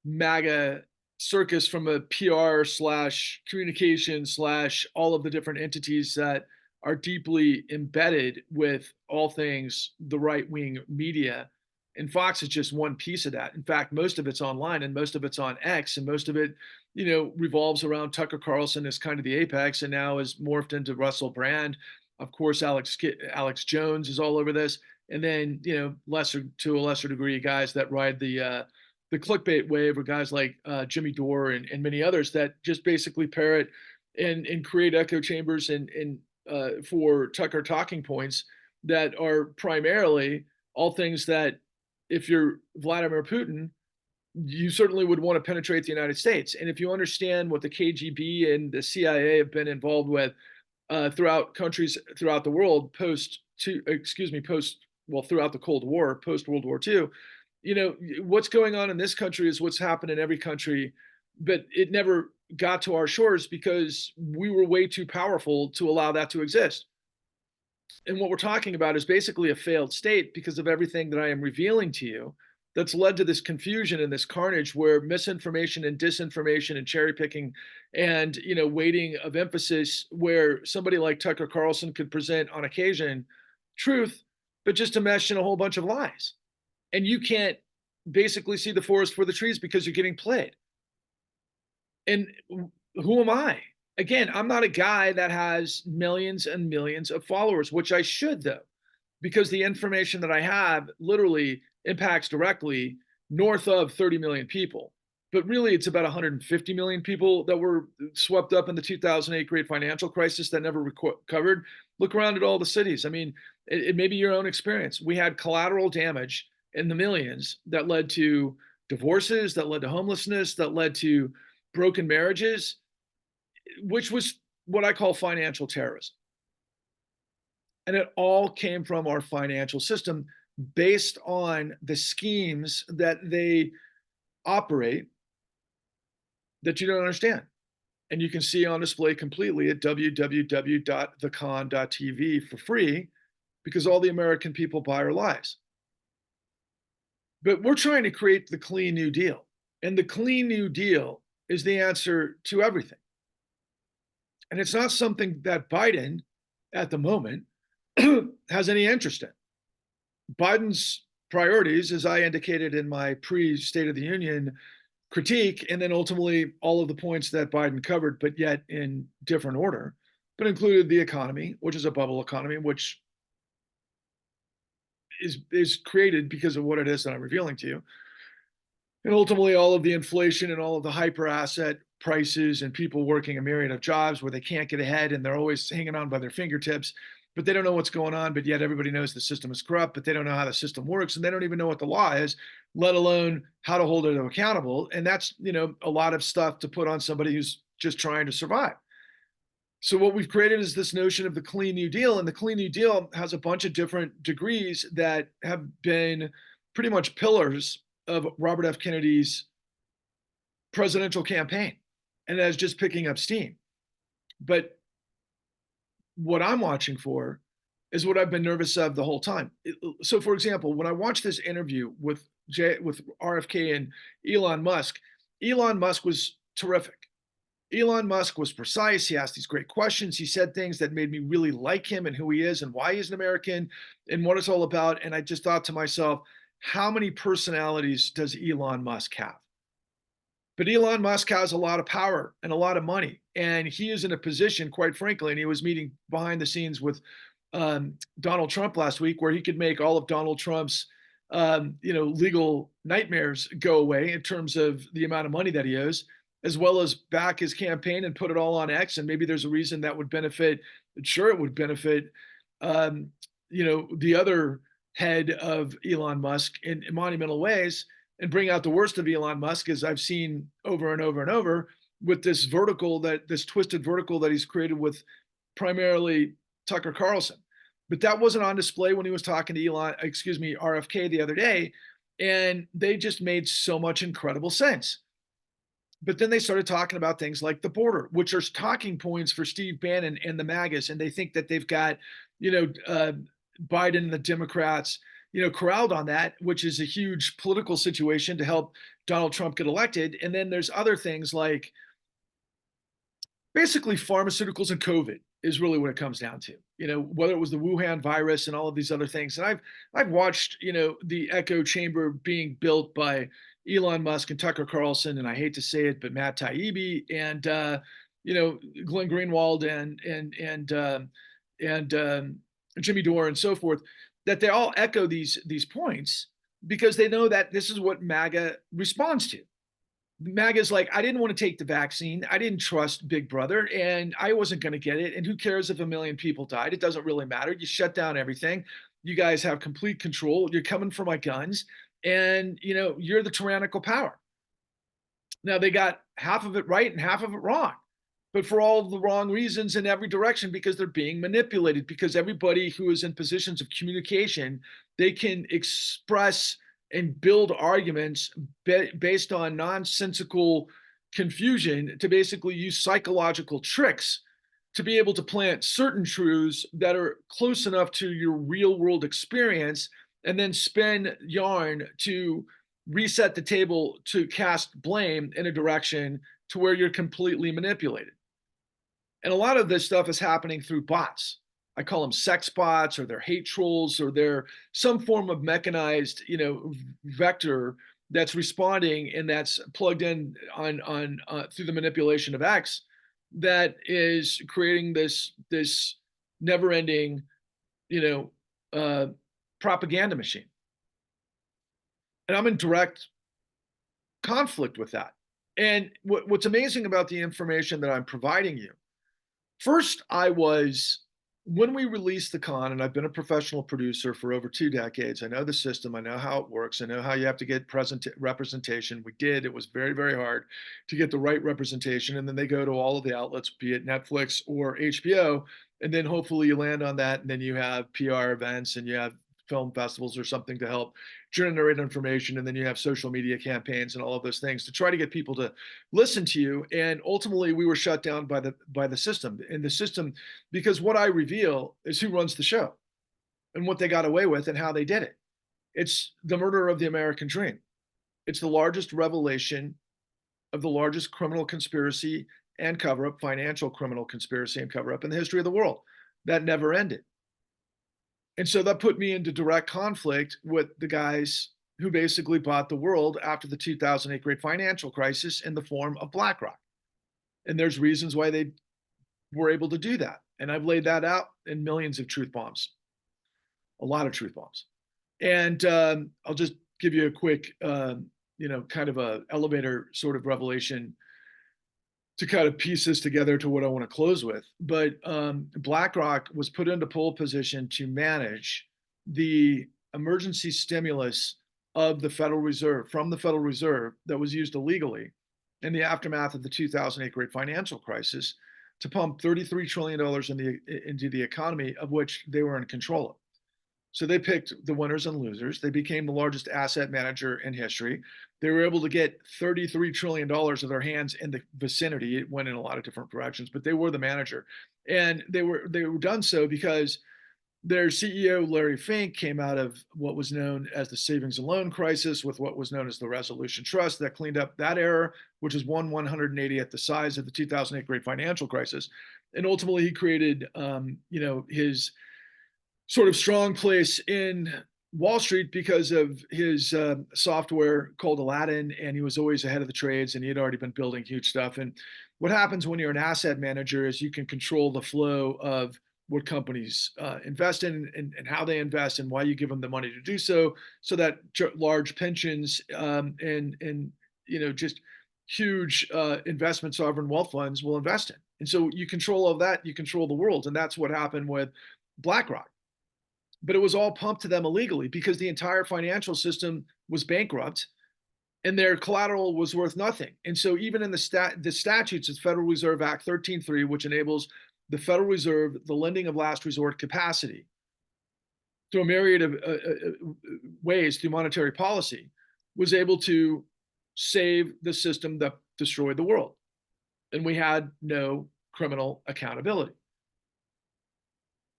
MAGA circus from a PR slash communication slash all of the different entities that are deeply embedded with all things the right wing media. And Fox is just one piece of that. In fact, most of it's online, and most of it's on X, and most of it, revolves around Tucker Carlson as kind of the apex, and now is morphed into Russell Brand. Of course, Alex Jones is all over this. And then, to a lesser degree, guys that ride the clickbait wave, or guys like Jimmy Dore and many others that just basically parrot and create echo chambers and for Tucker talking points that are primarily all things that, if you're Vladimir Putin, you certainly would want to penetrate the United States. And if you understand what the KGB and the CIA have been involved with throughout countries throughout the world throughout the Cold War, post World War II, what's going on in this country is what's happened in every country, but it never got to our shores because we were way too powerful to allow that to exist. And what we're talking about is basically a failed state because of everything that I am revealing to you, that's led to this confusion and this carnage, where misinformation and disinformation and cherry picking and weighting of emphasis, where somebody like Tucker Carlson could present on occasion truth, but just to mesh in a whole bunch of lies. And you can't basically see the forest for the trees because you're getting played. And who am I? Again, I'm not a guy that has millions and millions of followers, which I should, though, because the information that I have literally impacts directly north of 30 million people. But really, it's about 150 million people that were swept up in the 2008 great financial crisis that never recovered. Look around at all the cities. I mean, it may be your own experience. We had collateral damage in the millions that led to divorces, that led to homelessness, that led to broken marriages, which was what I call financial terrorism. And it all came from our financial system, based on the schemes that they operate that you don't understand. And you can see on display completely at www.thecon.tv for free, because all the American people buy our lies. But we're trying to create the clean new deal. And the clean new deal is the answer to everything. And it's not something that Biden, at the moment, has any interest in. Biden's priorities, as I indicated in my pre-State of the Union critique, and then ultimately all of the points that Biden covered, but yet in different order. but included the economy, which is a bubble economy, which is created because of what it is that I'm revealing to you. And ultimately, all of the inflation and all of the hyper asset prices and people working a myriad of jobs where they can't get ahead and they're always hanging on by their fingertips, but they don't know what's going on. But yet everybody knows the system is corrupt, but they don't know how the system works and they don't even know what the law is, let alone how to hold it accountable. And that's, a lot of stuff to put on somebody who's just trying to survive. So what we've created is this notion of the Clean New Deal, and the Clean New Deal has a bunch of different degrees that have been pretty much pillars of Robert F. Kennedy's presidential campaign, and that's just picking up steam. But what I'm watching for is what I've been nervous of the whole time. So, for example, when I watched this interview with RFK and Elon Musk was terrific. Elon Musk was precise. He asked these great questions. He said things that made me really like him and who he is and why he's an American and what it's all about. And I just thought to myself, how many personalities does Elon Musk have? But Elon Musk has a lot of power and a lot of money. And he is in a position, quite frankly, and he was meeting behind the scenes with Donald Trump last week, where he could make all of Donald Trump's legal nightmares go away in terms of the amount of money that he owes, as well as back his campaign and put it all on X. And maybe there's a reason that would benefit. Sure, it would benefit, the other head of Elon Musk in monumental ways, and bring out the worst of Elon Musk, as I've seen over and over and over, with this twisted vertical that he's created with primarily Tucker Carlson. But that wasn't on display when he was talking to RFK the other day. And they just made so much incredible sense. But then they started talking about things like the border, which are talking points for Steve Bannon and the MAGAs. And they think that they've got, Biden and the Democrats, corralled on that, which is a huge political situation to help Donald Trump get elected. And then there's other things like basically pharmaceuticals and COVID is really what it comes down to. Whether it was the Wuhan virus and all of these other things. And I've watched, the echo chamber being built by Elon Musk and Tucker Carlson, and I hate to say it, but Matt Taibbi and Glenn Greenwald and Jimmy Dore and so forth, that they all echo these points because they know that this is what MAGA responds to. MAGA's like, I didn't want to take the vaccine. I didn't trust Big Brother, and I wasn't going to get it. And who cares if a million people died? It doesn't really matter. You shut down everything. You guys have complete control. You're coming for my guns, and you're the tyrannical power. Now they got half of it right and half of it wrong, but for all the wrong reasons in every direction, because they're being manipulated, because everybody who is in positions of communication, they can express and build arguments based on nonsensical confusion to basically use psychological tricks to be able to plant certain truths that are close enough to your real world experience, and then spin yarn to reset the table to cast blame in a direction to where you're completely manipulated. And a lot of this stuff is happening through bots. I call them sex bots, or they're hate trolls, or they're some form of mechanized, vector that's responding and that's plugged in on through the manipulation of X, that is creating this never-ending, propaganda machine. And I'm in direct conflict with that. And what's amazing about the information that I'm providing you, first, when we released the con, and I've been a professional producer for over 2 decades, I know the system, I know how it works, I know how you have to get representation. We did. It was very, very hard to get the right representation. And then they go to all of the outlets, be it Netflix or HBO, and then hopefully you land on that, and then you have PR events and you have film festivals or something to help generate information, and then you have social media campaigns and all of those things to try to get people to listen to you. And ultimately we were shut down by the system, because what I reveal is who runs the show and what they got away with and how they did it. It's the murder of the American dream. It's the largest revelation of the largest criminal conspiracy and cover-up, financial criminal conspiracy and cover-up in the history of the world that never ended. And so that put me into direct conflict with the guys who basically bought the world after the 2008 great financial crisis in the form of BlackRock. And there's reasons why they were able to do that. And I've laid that out in millions of truth bombs, a lot of truth bombs. And I'll just give you a quick, kind of a elevator sort of revelation to kind of piece this together to what I want to close with. But BlackRock was put into pole position to manage the emergency stimulus of the Federal Reserve from the Federal Reserve that was used illegally in the aftermath of the 2008 great financial crisis to pump $33 trillion into the economy, of which they were in control of. So they picked the winners and losers. They became the largest asset manager in history. They were able to get $33 trillion of their hands in the vicinity. It went in a lot of different directions, but they were the manager. And they were done so because their CEO, Larry Fink, came out of what was known as the savings and loan crisis with what was known as the Resolution Trust that cleaned up that error, which is 1/180th the size of the 2008 great financial crisis. And ultimately, he created, his sort of strong place in Wall Street because of his software called Aladdin, and he was always ahead of the trades, and he had already been building huge stuff. And what happens when you're an asset manager is you can control the flow of what companies invest in and how they invest and why you give them the money to do so, so that large pensions and just huge investment sovereign wealth funds will invest in. And so you control all of that, you control the world, and that's what happened with BlackRock. But it was all pumped to them illegally because the entire financial system was bankrupt and their collateral was worth nothing. And so even in the statutes, it's Federal Reserve Act 13.3, which enables the Federal Reserve the lending of last resort capacity through a myriad of ways through monetary policy, was able to save the system that destroyed the world. And we had no criminal accountability.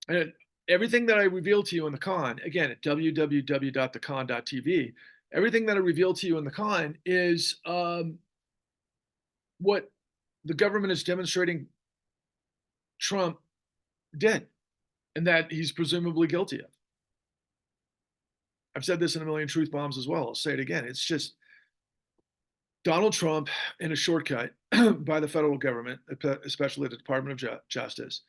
And everything that I reveal to you in the con, again, at www.thecon.tv, everything that I reveal to you in the con is what the government is demonstrating Trump did and that he's presumably guilty of. I've said this in a million truth bombs as well. I'll say it again. It's just Donald Trump in a shortcut by the federal government, especially the Department of Justice,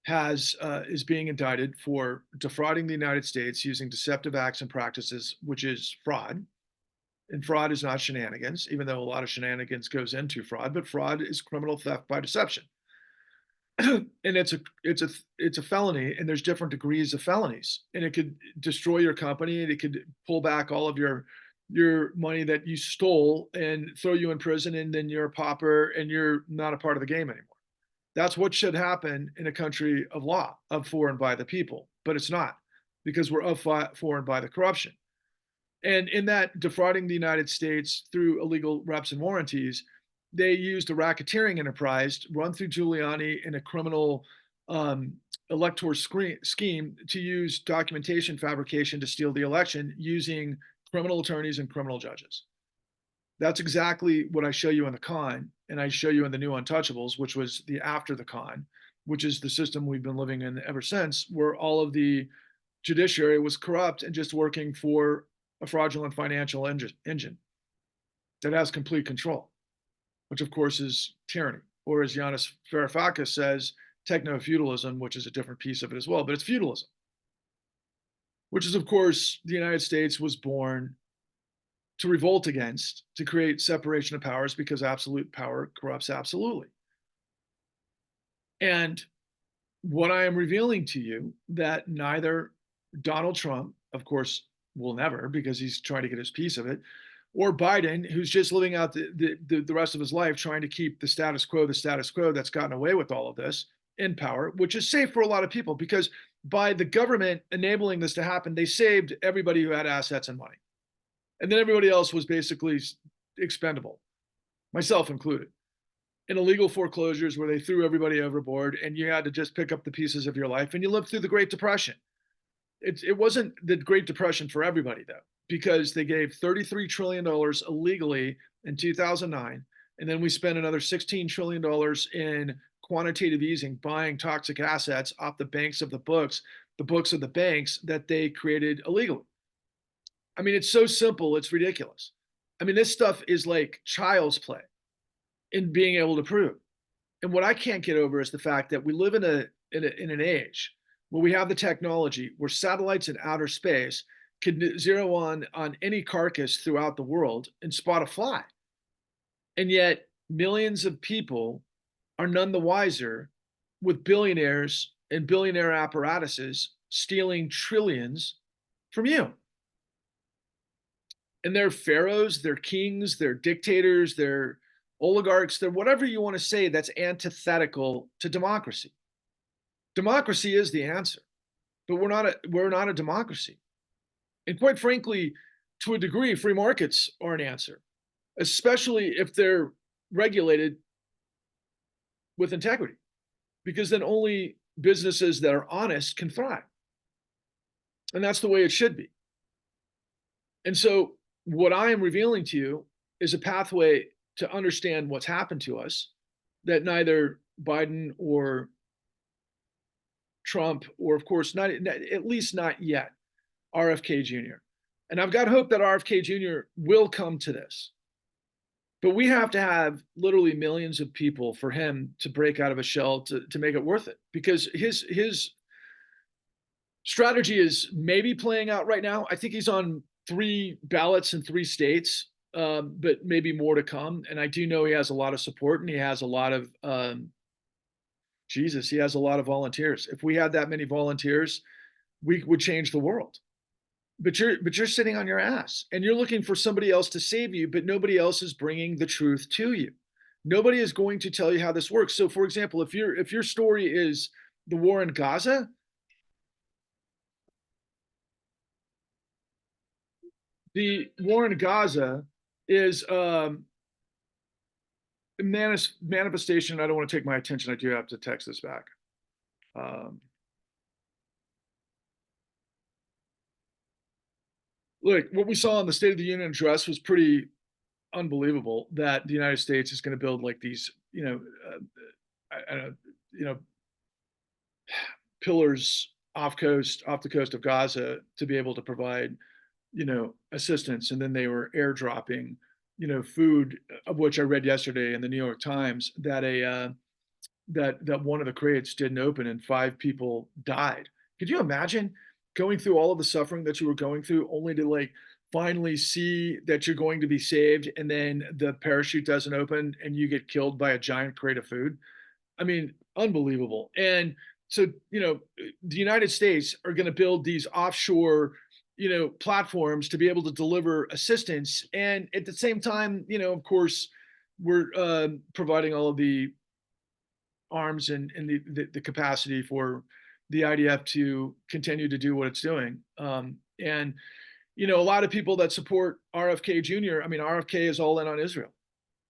is being indicted for defrauding the United States using deceptive acts and practices, which is fraud. And fraud is not shenanigans, even though a lot of shenanigans goes into fraud, but fraud is criminal theft by deception. And it's a felony, and there's different degrees of felonies. And it could destroy your company, and it could pull back all of your money that you stole and throw you in prison, and then you're a pauper and you're not a part of the game anymore. That's what should happen in a country of law, of for and by the people. But it's not, because we're of for and by the corruption. And in that defrauding the United States through illegal reps and warranties, they used a racketeering enterprise run through Giuliani in a criminal electoral scheme to use documentation fabrication to steal the election using criminal attorneys and criminal judges. That's exactly what I show you in the con, and I show you in the new Untouchables, which was the after the con, which is the system we've been living in ever since, where all of the judiciary was corrupt and just working for a fraudulent financial engine that has complete control, which of course is tyranny, or as Yanis Varoufakis says, techno-feudalism, which is a different piece of it as well, but it's feudalism, which is, of course, the United States was born to revolt against, to create separation of powers, because absolute power corrupts absolutely. And what I am revealing to you, that neither Donald Trump, of course, will never, because he's trying to get his piece of it, or Biden, who's just living out the rest of his life trying to keep the status quo that's gotten away with all of this in power, which is safe for a lot of people, because by the government enabling this to happen, they saved everybody who had assets and money. And then everybody else was basically expendable, myself included, in illegal foreclosures where they threw everybody overboard and you had to just pick up the pieces of your life, and you lived through the Great Depression. It wasn't the Great Depression for everybody, though, because they gave $33 trillion illegally in 2009. And then we spent another $16 trillion in quantitative easing, buying toxic assets off the banks of the books of the banks that they created illegally. I mean, it's so simple, it's ridiculous. I mean, this stuff is like child's play in being able to prove. And what I can't get over is the fact that we live in an age where we have the technology where satellites in outer space can zero on any carcass throughout the world and spot a fly. And yet millions of people are none the wiser, with billionaires and billionaire apparatuses stealing trillions from you. And they're pharaohs, they're kings, they're dictators, they're oligarchs, they're whatever you want to say that's antithetical to democracy. Democracy is the answer, but we're not a democracy. And quite frankly, to a degree, free markets are an answer, especially if they're regulated with integrity, because then only businesses that are honest can thrive. And that's the way it should be. And so, what I am revealing to you is a pathway to understand what's happened to us that neither Biden or Trump, or of course, not at least not yet, RFK Jr. And I've got hope that RFK Jr. will come to this. But we have to have literally millions of people for him to break out of a shell to make it worth it. Because his strategy is maybe playing out right now. I think he's on 3 ballots in 3 states, but maybe more to come. And I do know he has a lot of support, and he has a lot of he has a lot of volunteers. If we had that many volunteers, we would change the world. But you're sitting on your ass, and you're looking for somebody else to save you, but nobody else is bringing the truth to you. Nobody is going to tell you how this works. So, for example, if your story is the war in Gaza, the war in Gaza is manifestation. I don't want to take my attention. I do have to text this back. Um, Look, what we saw in the State of the Union address was pretty unbelievable. That the United States is going to build like these, I don't know, you know, pillars off the coast of Gaza to be able to provide, assistance. And then they were airdropping, food, of which I read yesterday in the New York Times that that one of the crates didn't open and 5 people died. Could you imagine going through all of the suffering that you were going through only to like finally see that you're going to be saved, and then the parachute doesn't open and you get killed by a giant crate of food? I mean, unbelievable. And so, the United States are going to build these offshore, platforms to be able to deliver assistance. And at the same time, of course, we're providing all of the arms and the capacity for the IDF to continue to do what it's doing. And, a lot of people that support RFK Jr., I mean, RFK is all in on Israel.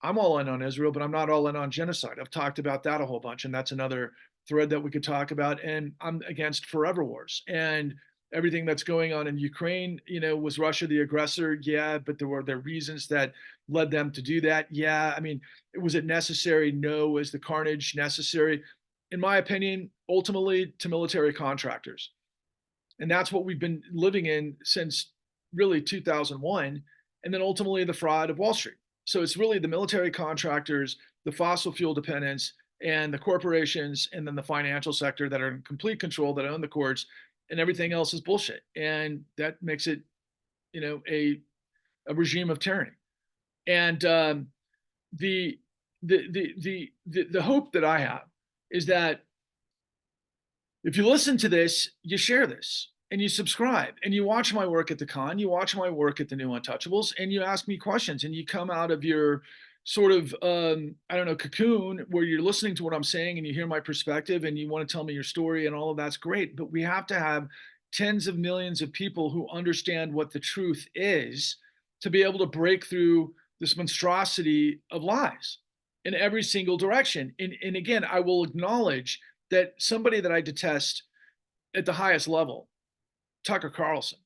I'm all in on Israel, but I'm not all in on genocide. I've talked about that a whole bunch, and that's another thread that we could talk about. And I'm against forever wars and everything that's going on in Ukraine. Was Russia the aggressor? Yeah, but there were reasons that led them to do that. Yeah, I mean, was it necessary? No. Was the carnage necessary? In my opinion, ultimately to military contractors. And that's what we've been living in since really 2001, and then ultimately the fraud of Wall Street. So it's really the military contractors, the fossil fuel dependents, and the corporations, and then the financial sector that are in complete control, that own the courts, and everything else is bullshit. And that makes it, a regime of tyranny. And the hope that I have is that if you listen to this, you share this, and you subscribe, and you watch my work at the con, you watch my work at the New Untouchables, and you ask me questions, and you come out of your sort of, I don't know, cocoon where you're listening to what I'm saying and you hear my perspective and you want to tell me your story, and all of that's great. But we have to have tens of millions of people who understand what the truth is to be able to break through this monstrosity of lies in every single direction. And again, I will acknowledge that somebody that I detest at the highest level, Tucker Carlson,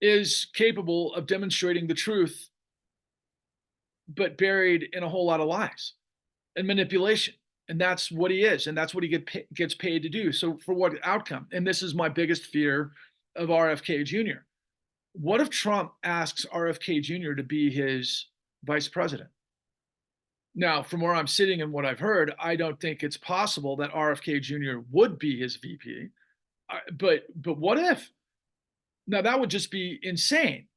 is capable of demonstrating the truth, but buried in a whole lot of lies and manipulation. And that's what he is. And that's what he gets paid to do. So for what outcome? And this is my biggest fear of RFK Jr. What if Trump asks RFK Jr. to be his vice president? Now, from where I'm sitting and what I've heard, I don't think it's possible that RFK Jr. would be his VP. But what if? Now that would just be insane.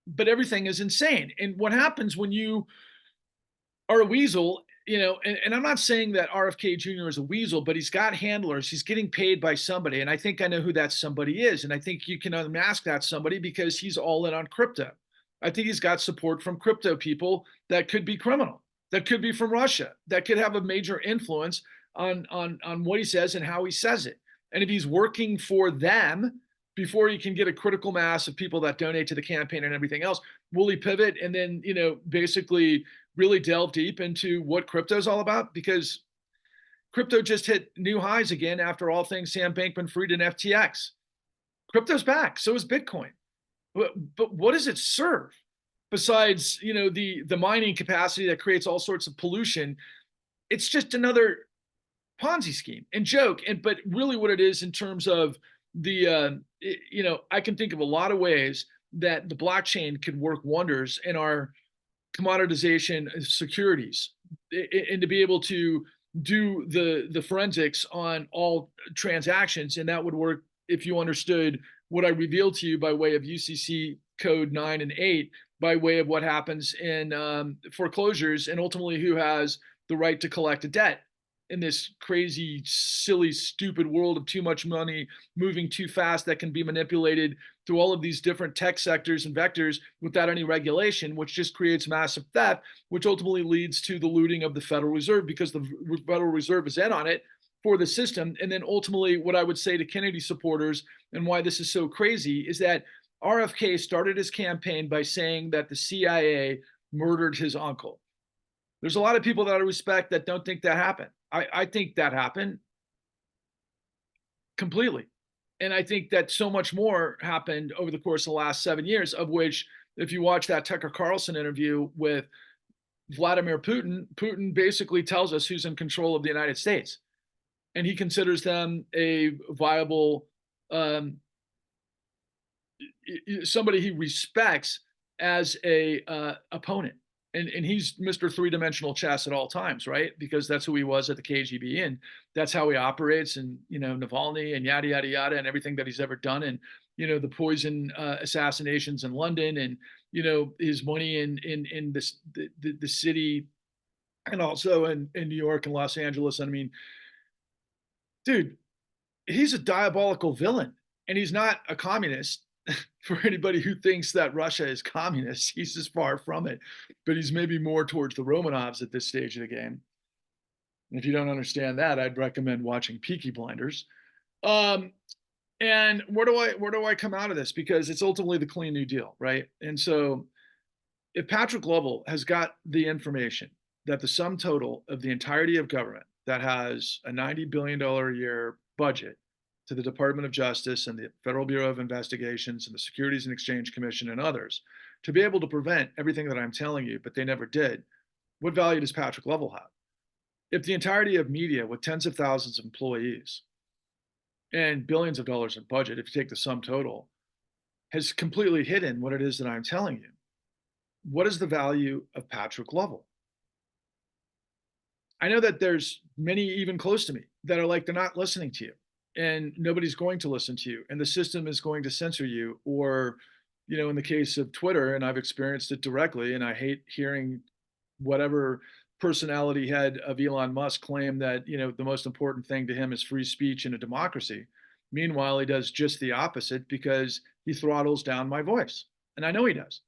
But everything is insane. And what happens when you are a weasel, and I'm not saying that RFK Jr. is a weasel, but he's got handlers. He's getting paid by somebody. And I think I know who that somebody is. And I think you can unmask that somebody because he's all in on crypto. I think he's got support from crypto people that could be criminal, that could be from Russia, that could have a major influence on what he says and how he says it. And if he's working for them before he can get a critical mass of people that donate to the campaign and everything else, will he pivot and then, basically really delve deep into what crypto is all about? Because crypto just hit new highs again after all things Sam Bankman-Fried and FTX. Crypto's back, so is Bitcoin. But what does it serve besides, the mining capacity that creates all sorts of pollution? It's just another Ponzi scheme and joke. But really, what it is in terms of I can think of a lot of ways that the blockchain could work wonders in our commoditization of securities, and to be able to do the forensics on all transactions. And that would work if you understood what I revealed to you by way of UCC code 9 and 8, by way of what happens in foreclosures, and ultimately who has the right to collect a debt in this crazy, silly, stupid world of too much money moving too fast that can be manipulated through all of these different tech sectors and vectors without any regulation, which just creates massive theft, which ultimately leads to the looting of the Federal Reserve because the Federal Reserve is in on it for the system. And then ultimately, what I would say to Kennedy supporters and why this is so crazy is that RFK started his campaign by saying that the CIA murdered his uncle. There's a lot of people that I respect that don't think that happened. I think that happened completely. And I think that so much more happened over the course of the last 7 years, of which, if you watch that Tucker Carlson interview with Vladimir Putin, Putin basically tells us who's in control of the United States. And he considers them a viable, somebody he respects as a opponent. And he's Mr. Three-dimensional chess at all times, right? Because that's who he was at the KGB, and that's how he operates. And Navalny and yada yada yada, and everything that he's ever done, and the poison assassinations in London, and his money in this the city, and also in New York and Los Angeles. I mean, dude, he's a diabolical villain, and he's not a communist. For anybody who thinks that Russia is communist, he's as far from it. But he's maybe more towards the Romanovs at this stage of the game. And if you don't understand that, I'd recommend watching Peaky Blinders. And where do I come out of this? Because it's ultimately the clean new deal, right? And so if Patrick Lovell has got the information that the sum total of the entirety of government that has a $90 billion a year budget to the Department of Justice and the Federal Bureau of Investigations and the Securities and Exchange Commission and others, to be able to prevent everything that I'm telling you, but they never did, what value does Patrick Lovell have? If the entirety of media with tens of thousands of employees and billions of dollars in budget, if you take the sum total, has completely hidden what it is that I'm telling you, what is the value of Patrick Lovell? I know that there's many even close to me that are like, they're not listening to you, and nobody's going to listen to you, and the system is going to censor you. Or in the case of Twitter, and I've experienced it directly, and I hate hearing whatever personality head of Elon Musk claim that the most important thing to him is free speech in a democracy. Meanwhile, he does just the opposite because he throttles down my voice, and I know he does.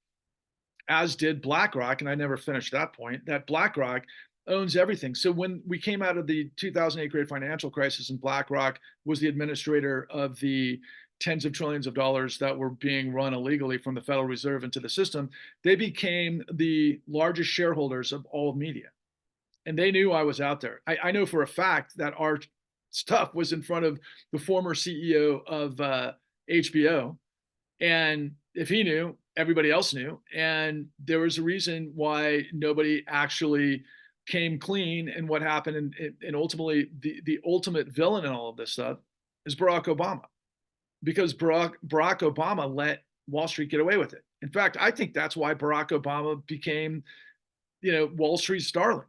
As did BlackRock, and I never finished that point, that BlackRock owns everything. So when we came out of the 2008 great financial crisis and BlackRock was the administrator of the tens of trillions of dollars that were being run illegally from the Federal Reserve into the system, they became the largest shareholders of all of media. And they knew I was out there. I know for a fact that our stuff was in front of the former CEO of HBO. And if he knew, everybody else knew. And there was a reason why nobody actually came clean. And what happened, and ultimately the ultimate villain in all of this stuff is Barack Obama, because Barack Obama let Wall Street get away with it. In fact, I think that's why Barack Obama became Wall Street's darling,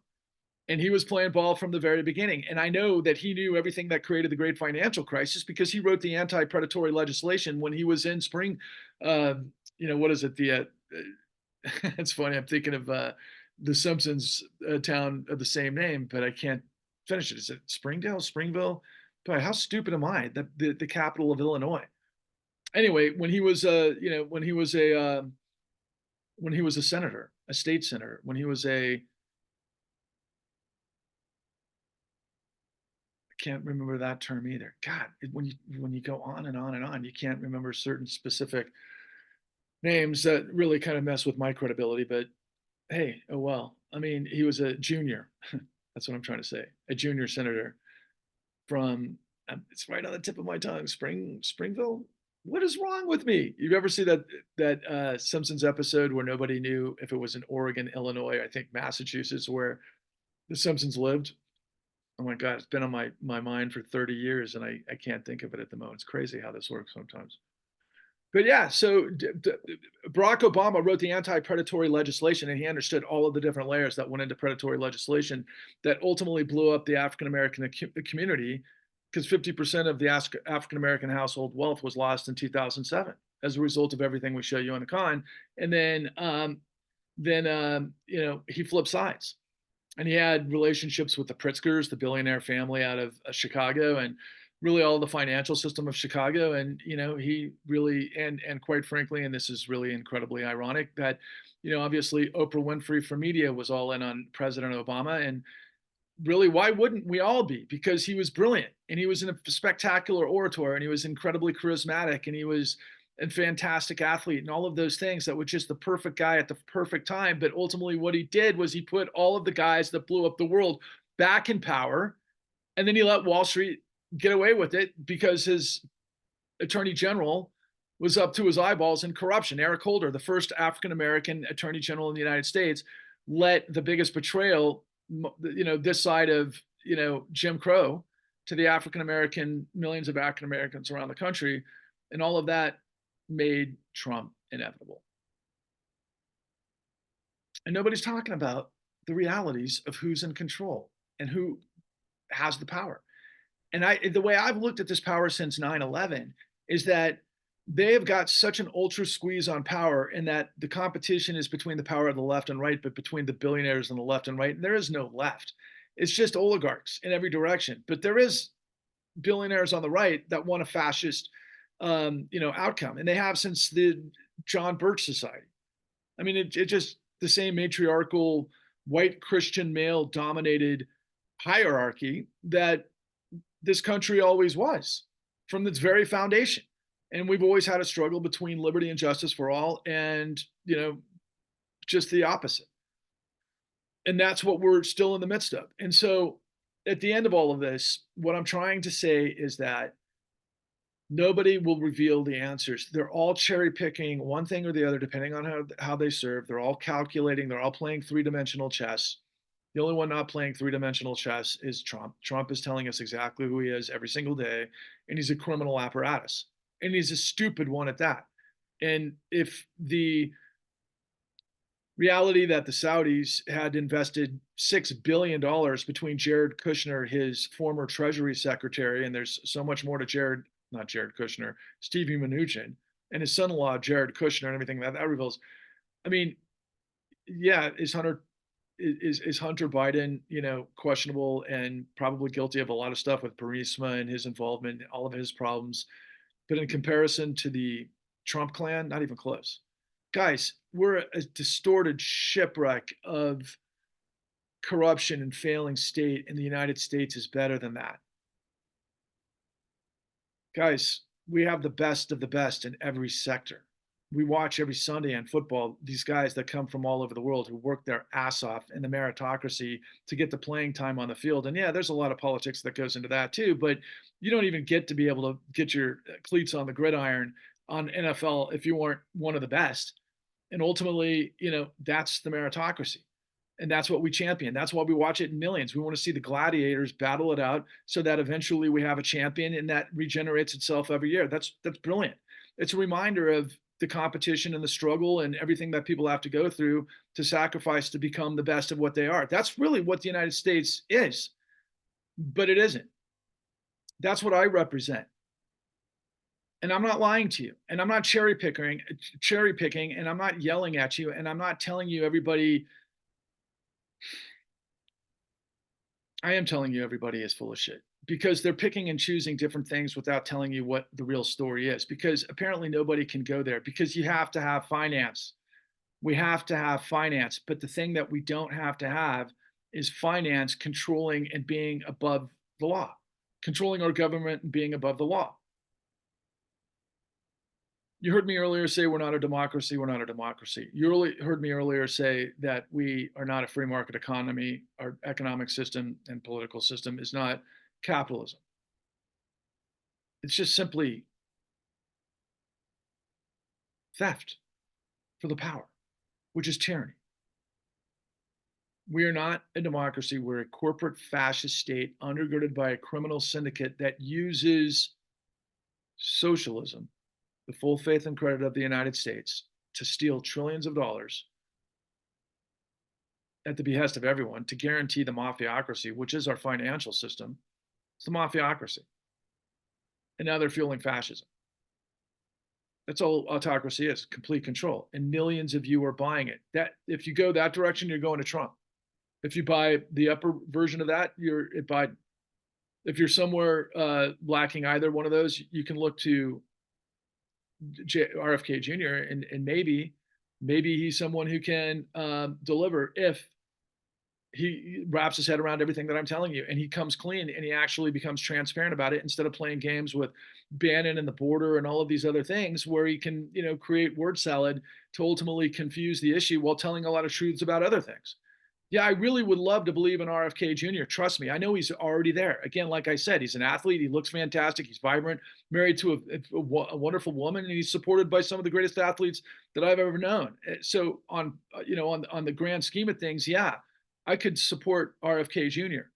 And he was playing ball from the very beginning. And I know that he knew everything that created the great financial crisis because he wrote the anti-predatory legislation when he was in spring. Uh, what is it? It's funny. I'm thinking of the Simpsons town of the same name, but I can't finish it. Is it Springdale, Springville? Boy, how stupid am I? The capital of Illinois. Anyway, when he was a senator, a state senator, when he was a can't remember that term either. God, when you go on and on and on, you can't remember certain specific names that really kind of mess with my credibility. But hey, oh well. I mean, he was a junior. That's what I'm trying to say. A junior senator from. It's right on the tip of my tongue. Springville. What is wrong with me? You've ever seen that Simpsons episode where nobody knew if it was in Oregon, Illinois, I think Massachusetts, where the Simpsons lived? Oh my God, it's been on my mind for 30 years and I can't think of it at the moment. It's crazy how this works sometimes. But yeah, so Barack Obama wrote the anti-predatory legislation and he understood all of the different layers that went into predatory legislation that ultimately blew up the African American community because 50% of the African American household wealth was lost in 2007 as a result of everything we show you on the con. And then he flipped sides and he had relationships with the Pritzkers, the billionaire family out of Chicago, and really all the financial system of Chicago. And he really and quite frankly, and this is really incredibly ironic that obviously Oprah Winfrey for media was all in on President Obama, and really, why wouldn't we all be? Because he was brilliant and he was a spectacular orator and he was incredibly charismatic and he was a fantastic athlete and all of those things that was just the perfect guy at the perfect time. But ultimately, what he did was he put all of the guys that blew up the world back in power. And then he let Wall Street get away with it because his attorney general was up to his eyeballs in corruption. Eric Holder, the first African American attorney general in the United States, let the biggest betrayal, this side of Jim Crow, to the African American millions of African Americans around the country, and all of that made Trump inevitable. And nobody's talking about the realities of who's in control and who has the power. And the way I've looked at this power since 9/11 is that they have got such an ultra squeeze on power in that the competition is between the power of the left and right, but between the billionaires on the left and right. And there is no left. It's just oligarchs in every direction. But there is billionaires on the right that want a fascist, outcome. And they have since the John Birch Society. I mean, it just the same matriarchal, white Christian male dominated hierarchy that this country always was from its very foundation. And we've always had a struggle between liberty and justice for all and, just the opposite. And that's what we're still in the midst of. And so at the end of all of this, what I'm trying to say is that nobody will reveal the answers. They're all cherry picking one thing or the other, depending on how they serve. They're all calculating. They're all playing three-dimensional chess. The only one not playing three-dimensional chess is Trump. Trump is telling us exactly who he is every single day, and he's a criminal apparatus. And he's a stupid one at that. And if the reality that the Saudis had invested $6 billion between Jared Kushner, his former Treasury Secretary, and there's so much more to not Jared Kushner, Stevie Mnuchin, and his son-in-law, Jared Kushner, and everything that reveals. I mean, yeah, is Hunter Biden, questionable and probably guilty of a lot of stuff with Burisma and his involvement, all of his problems. But in comparison to the Trump clan, not even close. Guys, we're a distorted shipwreck of corruption and failing state, and the United States is better than that. Guys, we have the best of the best in every sector. We watch every Sunday on football these guys that come from all over the world who work their ass off in the meritocracy to get the playing time on the field. And yeah, there's a lot of politics that goes into that too, but you don't even get to be able to get your cleats on the gridiron on NFL if you weren't one of the best. And ultimately, that's the meritocracy. And that's what we champion. That's why we watch it in millions. We want to see the gladiators battle it out so that eventually we have a champion and that regenerates itself every year. That's brilliant. It's a reminder of the competition and the struggle and everything that people have to go through to sacrifice to become the best of what they are. That's really what the United States is, but it isn't. That's what I represent. And I'm not lying to you, and I'm not cherry picking, and I'm not yelling at you, and I'm not telling you everybody. I am telling you everybody is full of shit because they're picking and choosing different things without telling you what the real story is. Because apparently nobody can go there because you have to have finance. We have to have finance, but the thing that we don't have to have is finance controlling and being above the law, controlling our government and being above the law. You heard me earlier say we're not a democracy. We're not a democracy. You heard me earlier say that we are not a free market economy. Our economic system and political system is not capitalism. It's just simply theft for the power, which is tyranny. We are not a democracy. We're a corporate fascist state undergirded by a criminal syndicate that uses socialism, the full faith and credit of the United States, to steal trillions of dollars at the behest of everyone to guarantee the mafiocracy, which is our financial system. It's the mafiocracy. And now they're fueling fascism. That's all autocracy is, complete control. And millions of you are buying it. That if you go that direction, you're going to Trump. If you buy the upper version of that, you're at Biden. If you're somewhere lacking either one of those, you can look to RFK Jr. and maybe he's someone who can deliver if he wraps his head around everything that I'm telling you and he comes clean and he actually becomes transparent about it instead of playing games with Bannon and the border and all of these other things where he can, create word salad to ultimately confuse the issue while telling a lot of truths about other things. Yeah, I really would love to believe in RFK Jr. Trust me, I know he's already there. Again, like I said, he's an athlete. He looks fantastic. He's vibrant, married to a wonderful woman, and he's supported by some of the greatest athletes that I've ever known. So on the grand scheme of things, yeah, I could support RFK Jr.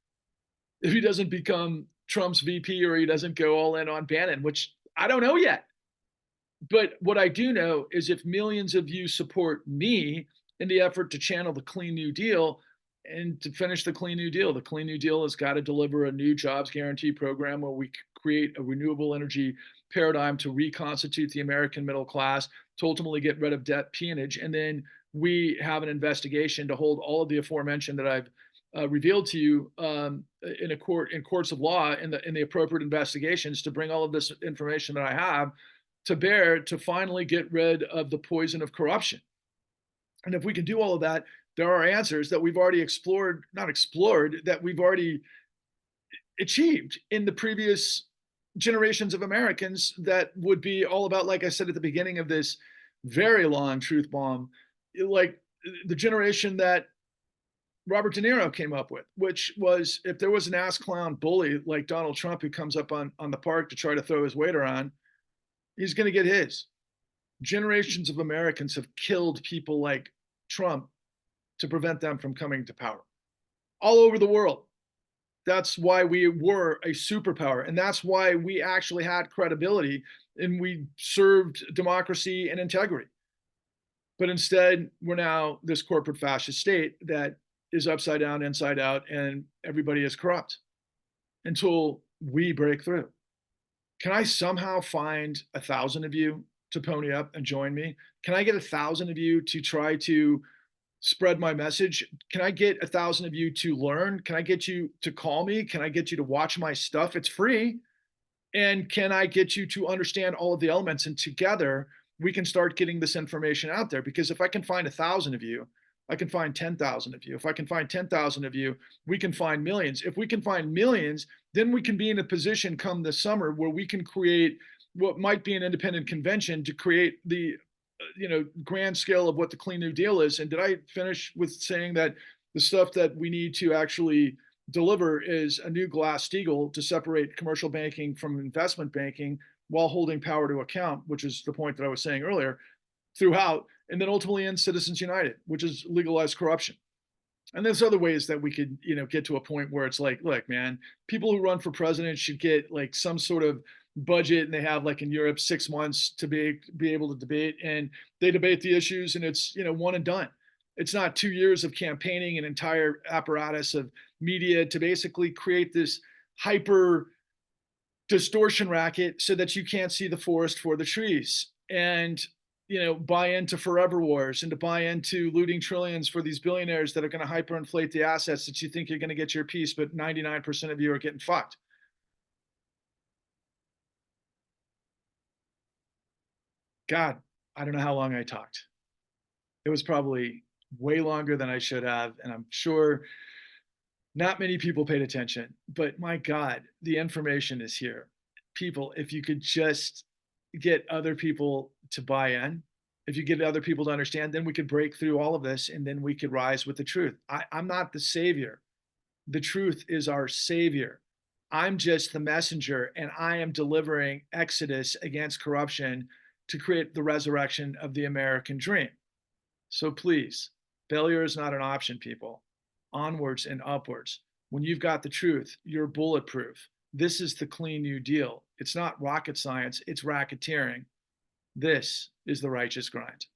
if he doesn't become Trump's VP or he doesn't go all in on Bannon, which I don't know yet. But what I do know is if millions of you support me in the effort to channel the Clean New Deal and to finish the Clean New Deal has got to deliver a new jobs guarantee program where we create a renewable energy paradigm to reconstitute the American middle class, to ultimately get rid of debt peonage. And then we have an investigation to hold all of the aforementioned that I've revealed to you in courts of law in the appropriate investigations to bring all of this information that I have to bear to finally get rid of the poison of corruption. And if we can do all of that, there are answers that we've already that we've already achieved in the previous generations of Americans that would be all about, like I said at the beginning of this very long truth bomb, like the generation that Robert De Niro came up with, which was if there was an ass clown bully like Donald Trump who comes up on the park to try to throw his weight around, he's going to get his. Generations of Americans have killed people like Trump to prevent them from coming to power all over the world. That's why we were a superpower. And that's why we actually had credibility and we served democracy and integrity. But instead, we're now this corporate fascist state that is upside down, inside out, and everybody is corrupt until we break through. Can I somehow find 1,000 of you to pony up and join me? Can I get 1,000 of you to try to spread my message? Can I get 1,000 of you to learn? Can I get you to call me? Can I get you to watch my stuff? It's free. And can I get you to understand all of the elements? And together we can start getting this information out there. Because if I can find 1,000 of you, I can find 10,000 of you. If I can find 10,000 of you, we can find millions. If we can find millions, then we can be in a position come this summer where we can create what might be an independent convention to create the grand scale of what the Clean New Deal is. And did I finish with saying that the stuff that we need to actually deliver is a new Glass-Steagall to separate commercial banking from investment banking while holding power to account, which is the point that I was saying earlier, throughout, and then ultimately end Citizens United, which is legalized corruption. And there's other ways that we could, get to a point where it's like, look, man, people who run for president should get like some sort of budget, and they have, like in Europe, 6 months to be able to debate, and they debate the issues, and it's one and done. It's not 2 years of campaigning, an entire apparatus of media to basically create this hyper distortion racket so that you can't see the forest for the trees, and buy into forever wars, and to buy into looting trillions for these billionaires that are going to hyperinflate the assets that you think you're going to get your piece, but 99% of you are getting fucked. God, I don't know how long I talked. It was probably way longer than I should have, and I'm sure not many people paid attention, but my God, the information is here. People, if you could just get other people to buy in, if you get other people to understand, then we could break through all of this, and then we could rise with the truth. I'm not the savior. The truth is our savior. I'm just the messenger, and I am delivering exodus against corruption to create the resurrection of the American dream. So please, failure is not an option, people. Onwards and upwards. When you've got the truth, you're bulletproof. This is the clean new deal. It's not rocket science, it's racketeering. This is the righteous grind.